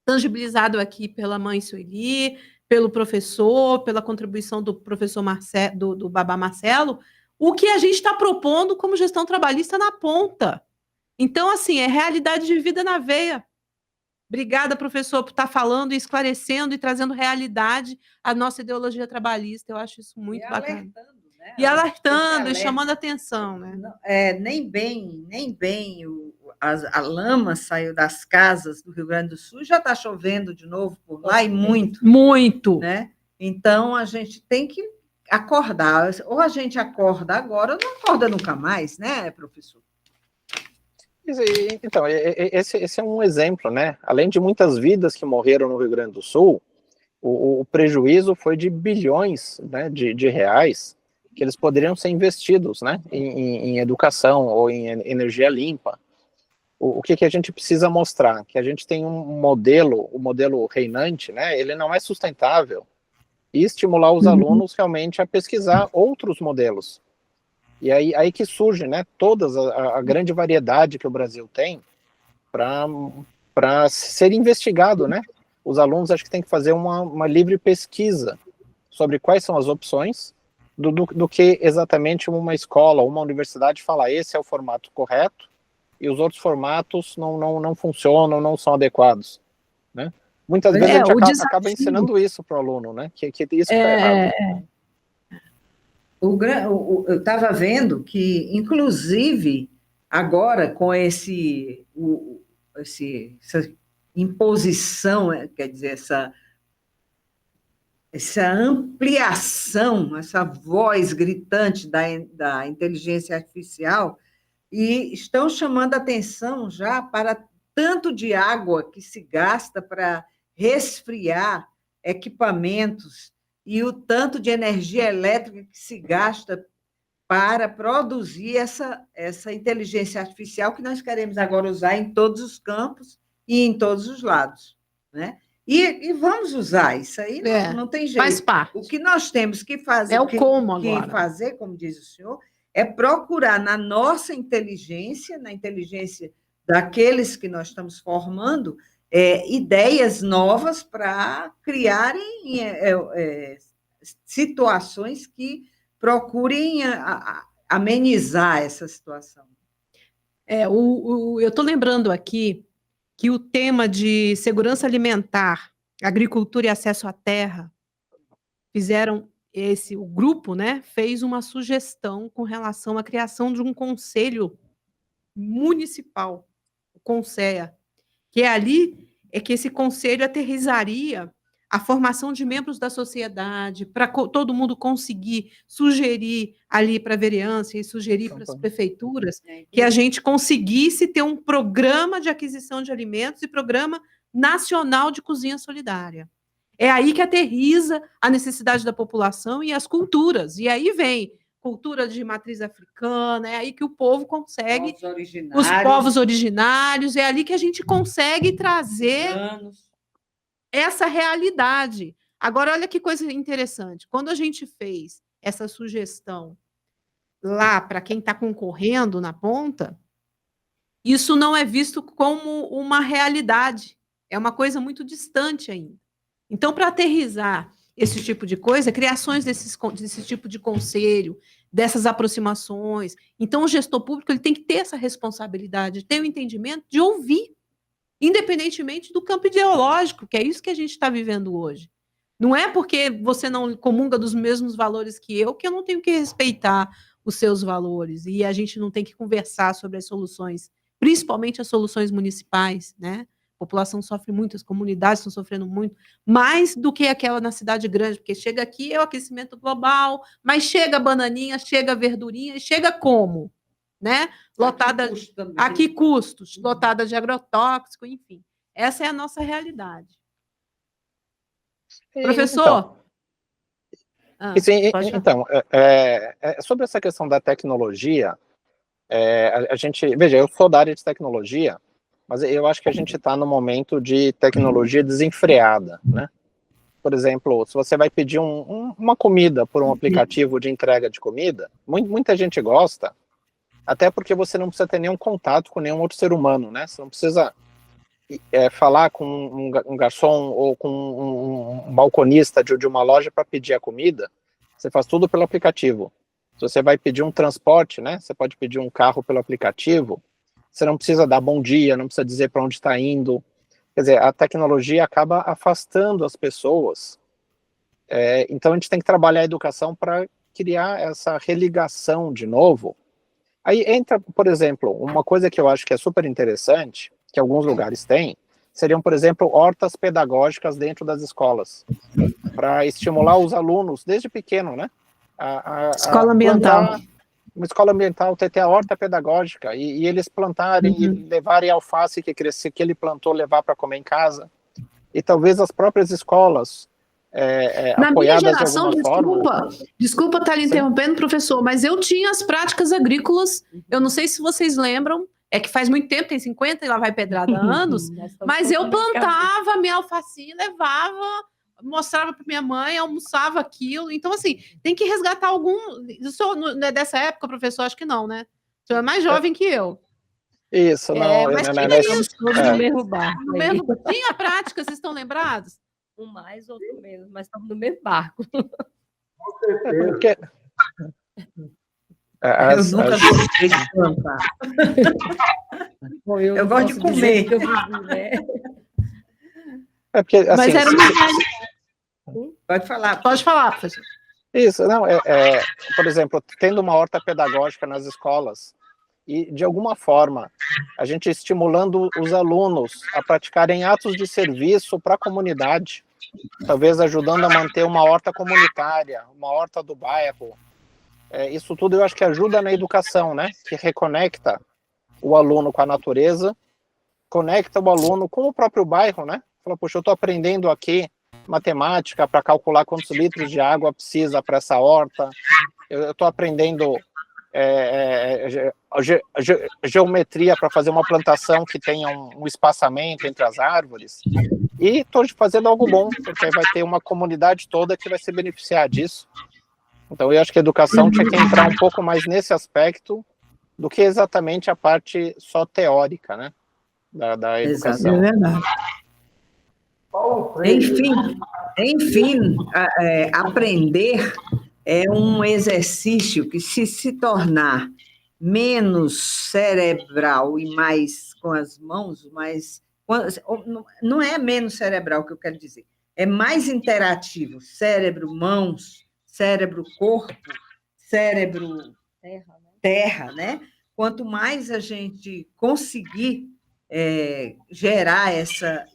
tangibilizado aqui pela mãe Sueli, pelo professor, pela contribuição do professor Marcelo, do Babá Marcelo, o que a gente está propondo como gestão trabalhista na ponta. Então, assim, é realidade de vida na veia. Obrigada, professor, por estar falando, esclarecendo e trazendo realidade à nossa ideologia trabalhista. Eu acho isso muito bacana. Né? E alertando, e chamando a atenção. Né? Nem bem a lama saiu das casas do Rio Grande do Sul, já está chovendo de novo por lá, e muito. Muito. Né? Então, a gente tem que acordar. Ou a gente acorda agora, ou não acorda nunca mais, né, professor? Então, esse é um exemplo, né? Além de muitas vidas que morreram no Rio Grande do Sul, o prejuízo foi de bilhões, né, de reais que eles poderiam ser investidos, né, em educação ou em energia limpa. O que a gente precisa mostrar? Que a gente tem um modelo, o modelo reinante, né, ele não é sustentável, e estimular os alunos realmente a pesquisar outros modelos. E aí que surge, né, a grande variedade que o Brasil tem para ser investigado, né? Os alunos acho que tem que fazer uma livre pesquisa sobre quais são as opções do que exatamente uma escola, uma universidade falar esse é o formato correto e os outros formatos não funcionam, não são adequados, né? Muitas vezes a gente acaba ensinando isso para o aluno, né? Que isso está errado. Eu estava vendo que, inclusive, agora com essa imposição, quer dizer, essa ampliação, essa voz gritante da inteligência artificial, e estão chamando a atenção já para tanto de água que se gasta para resfriar equipamentos e o tanto de energia elétrica que se gasta para produzir essa inteligência artificial que nós queremos agora usar em todos os campos e em todos os lados, né? E vamos usar isso aí, não tem jeito. Faz parte. O que nós temos que fazer, como diz o senhor, é procurar na nossa inteligência, na inteligência daqueles que nós estamos formando, ideias novas para criarem situações que procurem amenizar essa situação. Eu estou lembrando aqui que o tema de segurança alimentar, agricultura e acesso à terra, o grupo, né, fez uma sugestão com relação à criação de um conselho municipal, o CONSEA, que que esse conselho aterrizaria a formação de membros da sociedade, para todo mundo conseguir sugerir ali para a vereança e sugerir para as prefeituras que a gente conseguisse ter um programa de aquisição de alimentos e programa nacional de cozinha solidária. É aí que aterriza a necessidade da população e as culturas. E aí vem cultura de matriz africana, é aí que o povo consegue, Povos originários, os povos originários, é ali que a gente consegue trazer anos. essa realidade. Agora, olha que coisa interessante. Quando a gente fez essa sugestão lá para quem está concorrendo na ponta, isso não é visto como uma realidade. É uma coisa muito distante ainda. Então, para aterrissar esse tipo de coisa, criações desse tipo de conselho, dessas aproximações. Então, o gestor público ele tem que ter essa responsabilidade, ter o entendimento de ouvir, independentemente do campo ideológico, que é isso que a gente está vivendo hoje. Não é porque você não comunga dos mesmos valores que eu não tenho que respeitar os seus valores, e a gente não tem que conversar sobre as soluções, principalmente as soluções municipais, né? A população sofre muito, as comunidades estão sofrendo muito, mais do que aquela na cidade grande, porque chega aqui é o aquecimento global, mas chega a bananinha, chega a verdurinha, e chega como? Né? Lotada a que custos? Lotada de agrotóxico, enfim. Essa é a nossa realidade. Professor? Então, sobre essa questão da tecnologia, a gente, veja, eu sou da área de tecnologia, mas eu acho que a gente está no momento de tecnologia desenfreada, né? Por exemplo, se você vai pedir uma comida por um aplicativo de entrega de comida, muita gente gosta, até porque você não precisa ter nenhum contato com nenhum outro ser humano, né? Você não precisa falar com um garçom ou com um balconista de uma loja para pedir a comida. Você faz tudo pelo aplicativo. Se você vai pedir um transporte, né? Você pode pedir um carro pelo aplicativo. Você não precisa dar bom dia, não precisa dizer para onde está indo. Quer dizer, a tecnologia acaba afastando as pessoas. Então a gente tem que trabalhar a educação para criar essa religação de novo. Aí entra, por exemplo, uma coisa que eu acho que é super interessante, que alguns lugares têm, seriam, por exemplo, hortas pedagógicas dentro das escolas, para estimular os alunos, desde pequeno, né? Escola ambiental. Uma escola ambiental, ter a horta pedagógica, e eles plantarem e levarem a alface que ele plantou, levar para comer em casa. E talvez as próprias escolas, na minha apoiadas geração, de alguma forma... Desculpa estar lhe interrompendo, professor, mas eu tinha as práticas agrícolas, eu não sei se vocês lembram, é que faz muito tempo, tem 50 e lá vai pedrada anos, mas eu plantava minha alfacinha, levava, mostrava para minha mãe, almoçava aquilo. Então, assim, tem que resgatar algum... O senhor não é dessa época, professor? Acho que não, né? O senhor é mais jovem que eu. Isso, não... Mas tinha isso. Todos no mesmo barco. Tinha prática, vocês estão lembrados? Um mais, outro menos, mas estamos no mesmo barco. Porque... eu nunca gostei de plantar. Bom, eu gosto de comer. Que eu vivi, né? Porque, assim, mas era uma... Pode falar, professor. Isso, não, por exemplo, tendo uma horta pedagógica nas escolas, e de alguma forma, a gente estimulando os alunos a praticarem atos de serviço para a comunidade, talvez ajudando a manter uma horta comunitária, uma horta do bairro. Isso tudo eu acho que ajuda na educação, né? Que reconecta o aluno com a natureza, conecta o aluno com o próprio bairro, né? Fala, poxa, eu estou aprendendo aqui matemática para calcular quantos litros de água precisa para essa horta, eu estou aprendendo geometria para fazer uma plantação que tenha um espaçamento entre as árvores, e estou fazendo algo bom, porque aí vai ter uma comunidade toda que vai se beneficiar disso. Então eu acho que a educação tinha que entrar um pouco mais nesse aspecto do que exatamente a parte só teórica, né, da educação. É verdade. Enfim, aprender é um exercício que, se tornar menos cerebral e mais com as mãos, não é menos cerebral que eu quero dizer, é mais interativo, cérebro, mãos, cérebro, corpo, cérebro, terra, né? Quanto mais a gente conseguir gerar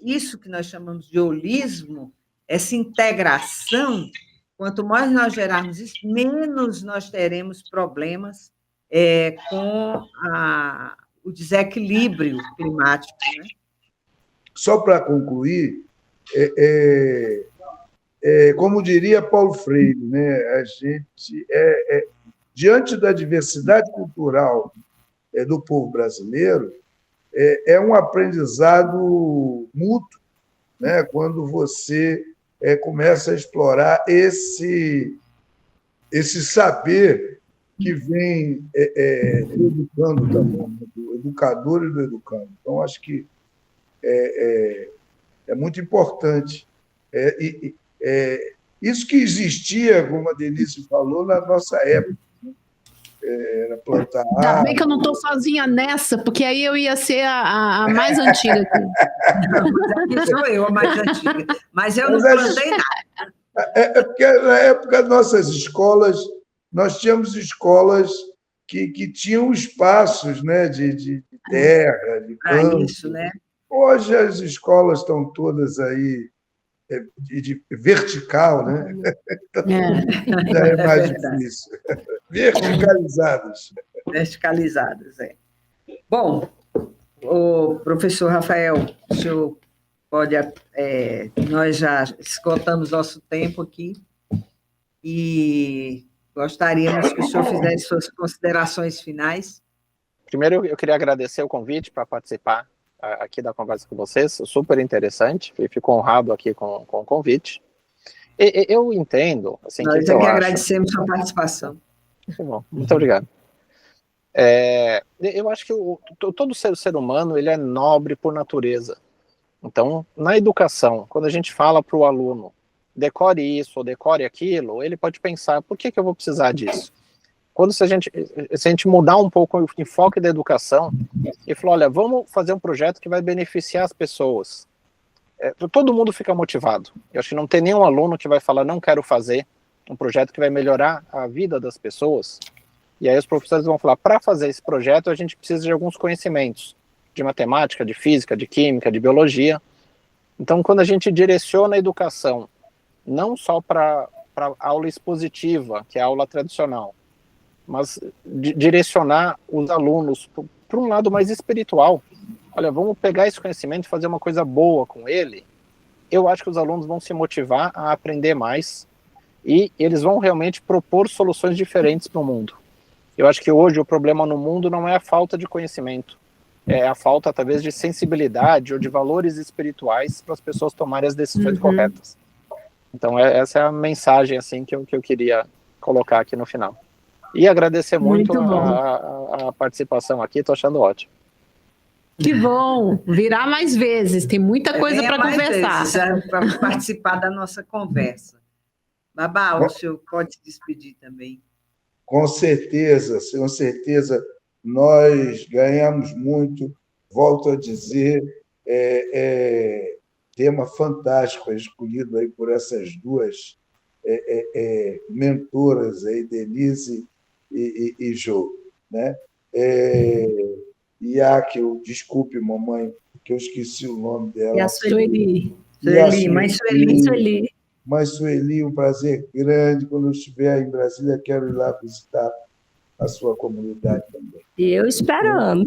isso que nós chamamos de holismo, essa integração, quanto mais nós gerarmos isso, menos nós teremos problemas com o desequilíbrio climático. Né? Só para concluir, como diria Paulo Freire, né? A gente diante da diversidade cultural do povo brasileiro, é um aprendizado mútuo, né? Quando você começa a explorar esse saber que vem do educando também, do educador e do educando. Então, acho que é muito importante. Isso que existia, como a Denise falou, na nossa época. Era plantar Ainda árvore. bem que eu não estou sozinha nessa, porque aí eu ia ser a mais antiga aqui. Aqui sou eu, a mais antiga. Mas eu não plantei nada. Porque na época nossas escolas, nós tínhamos escolas que tinham espaços, né, de terra, de campo. Isso, né? Hoje as escolas estão todas aí de vertical, né? Já é mais difícil. Verticalizadas. Verticalizadas, é. Bom, o professor Rafael, o senhor pode... nós já esgotamos nosso tempo aqui e gostaríamos que o senhor fizesse suas considerações finais. Primeiro, eu queria agradecer o convite para participar aqui da conversa com vocês, super interessante, e fico honrado aqui com o convite. Eu entendo... Assim, nós é que agradecemos a sua participação. Bom, muito obrigado. Eu acho que todo ser humano ele é nobre por natureza. Então, na educação, quando a gente fala para o aluno decore isso ou decore aquilo, ele pode pensar, por que eu vou precisar disso? Se a gente mudar um pouco o enfoque da educação e falar, olha, vamos fazer um projeto que vai beneficiar as pessoas. Todo mundo fica motivado. Eu acho que não tem nenhum aluno que vai falar, não quero fazer um projeto que vai melhorar a vida das pessoas. E aí os professores vão falar, para fazer esse projeto a gente precisa de alguns conhecimentos, de matemática, de física, de química, de biologia. Então, quando a gente direciona a educação, não só para aula expositiva, que é a aula tradicional, mas direcionar os alunos para um lado mais espiritual. Olha, vamos pegar esse conhecimento e fazer uma coisa boa com ele. Eu acho que os alunos vão se motivar a aprender mais e eles vão realmente propor soluções diferentes para o mundo. Eu acho que hoje o problema no mundo não é a falta de conhecimento, é a falta, talvez, de sensibilidade ou de valores espirituais para as pessoas tomarem as decisões corretas. Então, essa é a mensagem assim, que eu queria colocar aqui no final. E agradecer muito a participação aqui, estou achando ótimo. Que bom! Virá mais vezes, tem muita coisa para conversar. Para participar da nossa conversa. Babá, o senhor pode se despedir também. Com certeza, nós ganhamos muito. Volto a dizer, tema fantástico escolhido aí por essas duas mentoras, aí, Denise e Jo, né? Desculpe, mamãe, que eu esqueci o nome dela. E a Sueli. Mãe Sueli, um prazer grande. Quando eu estiver em Brasília, quero ir lá visitar a sua comunidade também. E eu esperando.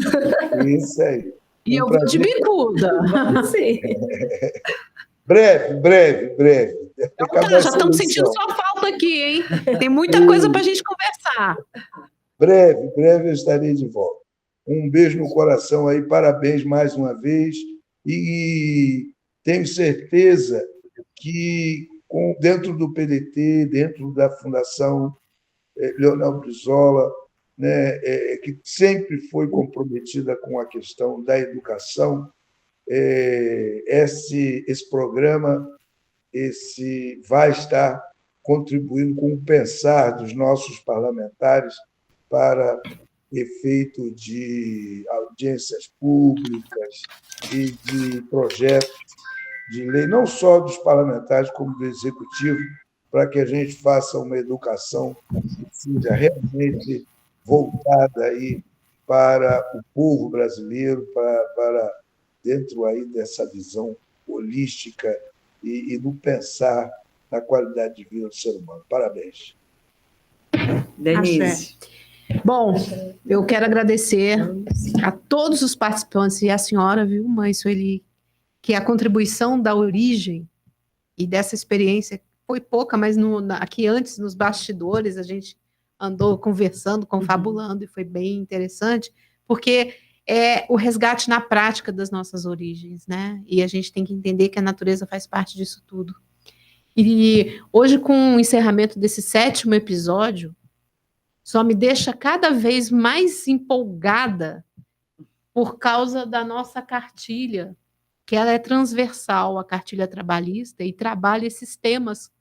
Isso aí. E eu vou de bicuda. Sim. Breve. Já estamos sentindo sua falta aqui, hein? Tem muita coisa para a gente conversar. Breve eu estarei de volta. Um beijo no coração aí, parabéns mais uma vez. E tenho certeza que dentro do PDT, dentro da Fundação Leonel Brizola, né, que sempre foi comprometida com a questão da educação, esse programa vai estar contribuindo com o pensar dos nossos parlamentares para efeito de audiências públicas e de projetos de lei, não só dos parlamentares, como do Executivo, para que a gente faça uma educação que seja realmente voltada aí para o povo brasileiro, para dentro aí dessa visão holística e no pensar na qualidade de vida do ser humano. Parabéns. Denise. Bom, eu quero agradecer a todos os participantes e a senhora, viu, mãe Sueli, que a contribuição da origem e dessa experiência foi pouca, mas aqui antes, nos bastidores, a gente andou conversando, confabulando, e foi bem interessante, porque é o resgate na prática das nossas origens, né? E a gente tem que entender que a natureza faz parte disso tudo. E hoje, com o encerramento desse 7º episódio, só me deixa cada vez mais empolgada por causa da nossa cartilha, que ela é transversal, a cartilha trabalhista, e trabalha esses temas.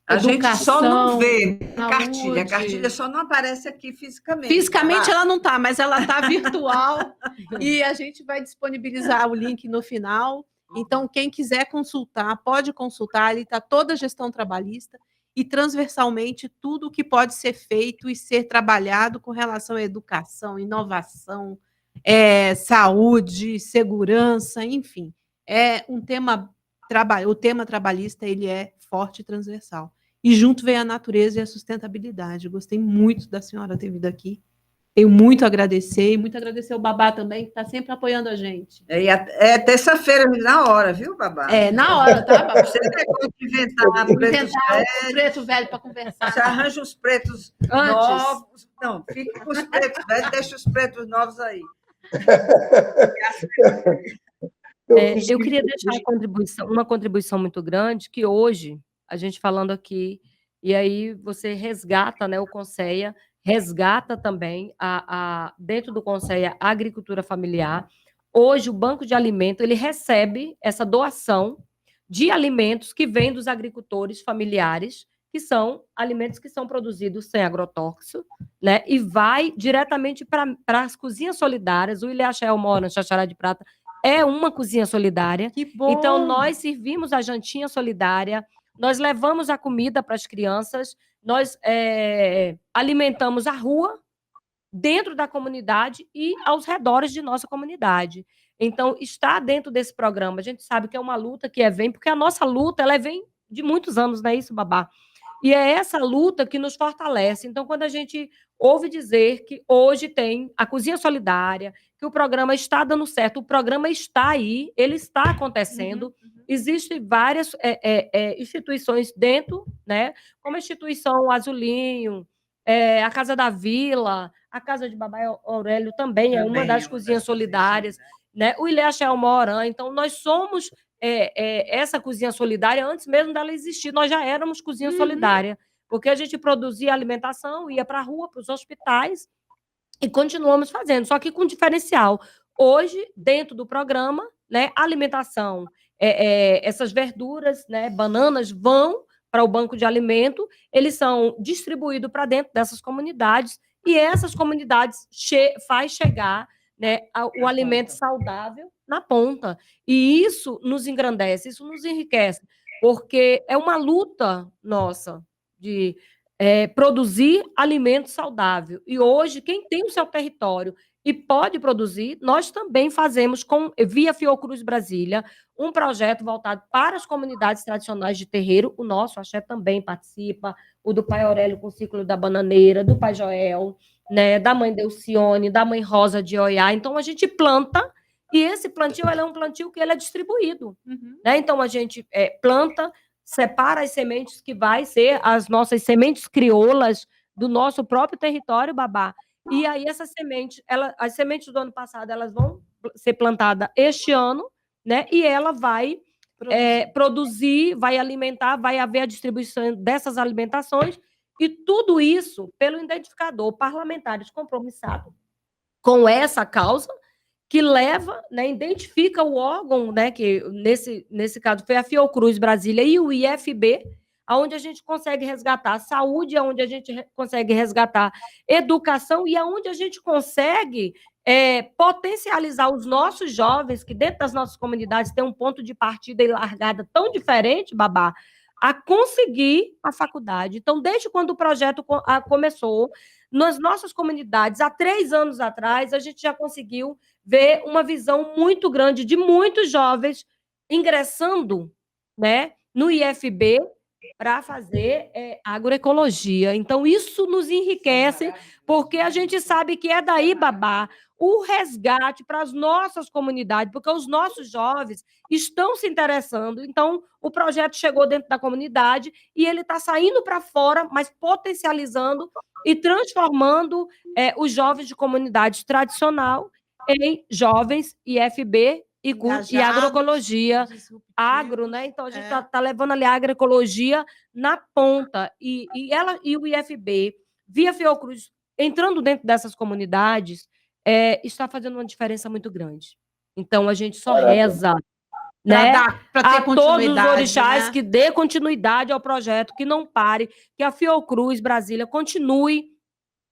A gente só não vê a saúde. cartilha só não aparece aqui fisicamente. Fisicamente ela não está, mas ela está virtual e a gente vai disponibilizar o link no final. Então, quem quiser consultar, pode consultar, ali está toda a gestão trabalhista e transversalmente tudo o que pode ser feito e ser trabalhado com relação à educação, inovação, saúde, segurança, enfim. É um tema, o tema trabalhista ele é forte e transversal. E junto vem a natureza e a sustentabilidade. Gostei muito da senhora ter vindo aqui. Tenho muito a agradecer, e muito agradecer o Babá também, que está sempre apoiando a gente. É terça-feira, na hora, viu, Babá? Na hora, tá, Babá? Você tem que inventar o preto velho para conversar. Você arranja os pretos novos. Não, fica com os pretos velhos, deixa os pretos novos aí. Eu queria deixar uma contribuição muito grande, que hoje, a gente falando aqui, e aí você resgata, né, o Conceia, resgata também, dentro do Conceia, a agricultura familiar. Hoje, o Banco de Alimento, ele recebe essa doação de alimentos que vem dos agricultores familiares, que são alimentos que são produzidos sem agrotóxico, né, e vai diretamente para as cozinhas solidárias. O Ilhaxel Mora, Xaxará de Prata, é uma cozinha solidária. Que bom! Então, nós servimos a jantinha solidária, nós levamos a comida para as crianças, nós alimentamos a rua dentro da comunidade e aos redores de nossa comunidade. Então, está dentro desse programa. A gente sabe que é uma luta que vem, porque a nossa luta ela vem de muitos anos, não é isso, Babá? E é essa luta que nos fortalece. Então, quando a gente ouve dizer que hoje tem a Cozinha Solidária, que o programa está dando certo, o programa está aí, ele está acontecendo. Existem várias instituições dentro, né? Como a instituição Azulinho, a Casa da Vila, a Casa de Babá Aurélio também é uma das cozinhas solidárias, né? O Ilhaxel Moran. Então, nós somos essa cozinha solidária antes mesmo dela existir. Nós já éramos cozinha solidária, porque a gente produzia alimentação, ia para a rua, para os hospitais, e continuamos fazendo, só que com diferencial. Hoje, dentro do programa, né, alimentação, essas verduras, né, bananas, vão para o banco de alimento, eles são distribuídos para dentro dessas comunidades, e essas comunidades faz chegar, né, o alimento saudável na ponta. E isso nos engrandece, isso nos enriquece, porque é uma luta nossa de produzir alimento saudável. E hoje, quem tem o seu território e pode produzir, nós também fazemos, via Fiocruz Brasília, um projeto voltado para as comunidades tradicionais de terreiro. O nosso Axé também participa, o do Pai Aurélio com o Ciclo da Bananeira, do Pai Joel, né, da Mãe Delcione, da Mãe Rosa de Oiá. Então, a gente planta, e esse plantio é um plantio que ele é distribuído. Né? Então, a gente planta, separa as sementes que vai ser as nossas sementes crioulas do nosso próprio território, Babá. E aí, essas sementes, as sementes do ano passado, elas vão ser plantadas este ano, né? E ela vai produzir, vai alimentar, vai haver a distribuição dessas alimentações, e tudo isso pelo identificador parlamentares compromissado com essa causa, que leva, né, identifica o órgão, né, que nesse caso foi a Fiocruz Brasília e o IFB, onde a gente consegue resgatar a saúde, onde a gente consegue resgatar educação e onde a gente consegue potencializar os nossos jovens, que dentro das nossas comunidades tem um ponto de partida e largada tão diferente, Babá, a conseguir a faculdade. Então, desde quando o projeto começou, nas nossas comunidades, há 3 anos atrás, a gente já conseguiu ver uma visão muito grande de muitos jovens ingressando, né, no IFB para fazer agroecologia. Então, isso nos enriquece, porque a gente sabe que é daí, Babá, o resgate para as nossas comunidades, porque os nossos jovens estão se interessando. Então, o projeto chegou dentro da comunidade e ele está saindo para fora, mas potencializando e transformando os jovens de comunidade tradicional em jovens IFB e agroecologia, agro, né? Então, a gente está levando ali a agroecologia na ponta. E o IFB, via Fiocruz, entrando dentro dessas comunidades, está fazendo uma diferença muito grande. Então, a gente só reza, né, a todos os orixás, né, que dê continuidade ao projeto, que não pare, que a Fiocruz Brasília continue,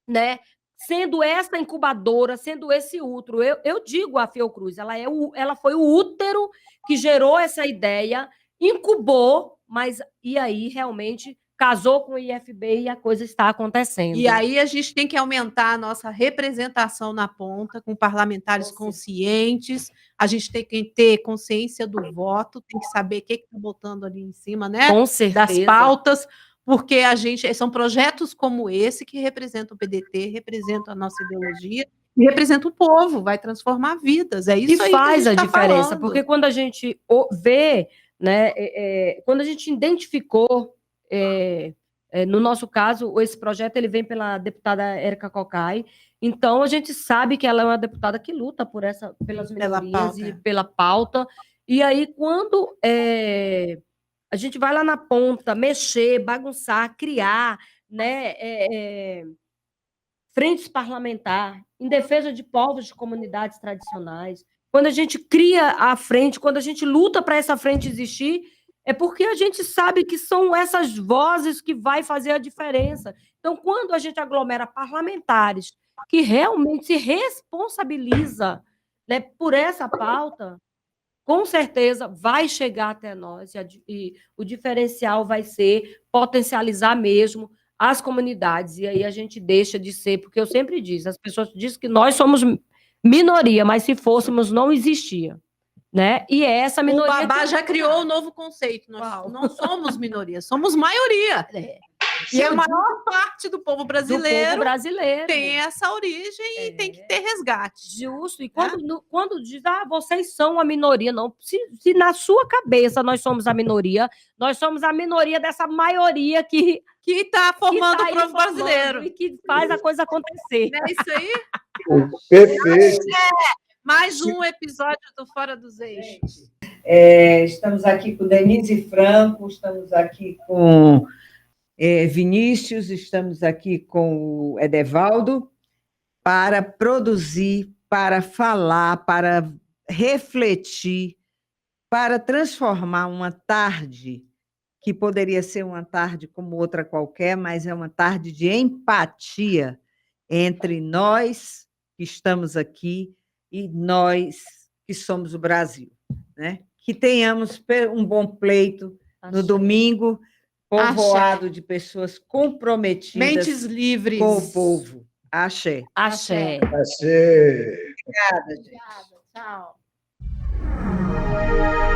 né, sendo essa incubadora, sendo esse útero. Eu digo a Fiocruz, ela foi o útero que gerou essa ideia, incubou, mas e aí realmente casou com o IFB e a coisa está acontecendo. E aí a gente tem que aumentar a nossa representação na ponta, com parlamentares conscientes, a gente tem que ter consciência do voto, tem que saber o que está botando ali em cima, né? Com certeza. Das pautas, porque são projetos como esse que representam o PDT, representam a nossa ideologia, e representa o povo, vai transformar vidas. É isso e aí faz que a gente a diferença, falando. porque quando a gente vê, né, quando a gente identificou, no nosso caso, esse projeto ele vem pela deputada Érica Cocai, então a gente sabe que ela é uma deputada que luta pelas minorias e pela pauta, e aí quando a gente vai lá na ponta, mexer, bagunçar, criar, né, frentes parlamentares em defesa de povos de comunidades tradicionais. Quando a gente cria a frente, quando a gente luta para essa frente existir, é porque a gente sabe que são essas vozes que vai fazer a diferença. Então, quando a gente aglomera parlamentares que realmente se responsabiliza, né, por essa pauta, com certeza vai chegar até nós e o diferencial vai ser potencializar mesmo as comunidades, e aí a gente deixa de ser, porque eu sempre disse, as pessoas dizem que nós somos minoria, mas se fôssemos, não existia, né? E é essa minoria... O Babá já criou um novo conceito, nós não somos minoria, somos maioria. E a maior parte do povo brasileiro tem essa origem e tem que ter resgate. Justo. E quando diz, vocês são a minoria, não. Se na sua cabeça nós somos a minoria dessa maioria que está formando o povo brasileiro. E que faz a coisa acontecer. Não é isso aí? Perfeito. Mais um episódio do Fora dos Eixos. Estamos aqui com Denise Franco, estamos aqui com Vinícius, estamos aqui com o Edevaldo, para produzir, para falar, para refletir, para transformar uma tarde, que poderia ser uma tarde como outra qualquer, mas é uma tarde de empatia entre nós que estamos aqui e nós que somos o Brasil, né? Que tenhamos um bom pleito no domingo, povoado de pessoas comprometidas, mentes livres com o povo. Axé. Axé. Axé. Obrigada, gente. Obrigada, tchau.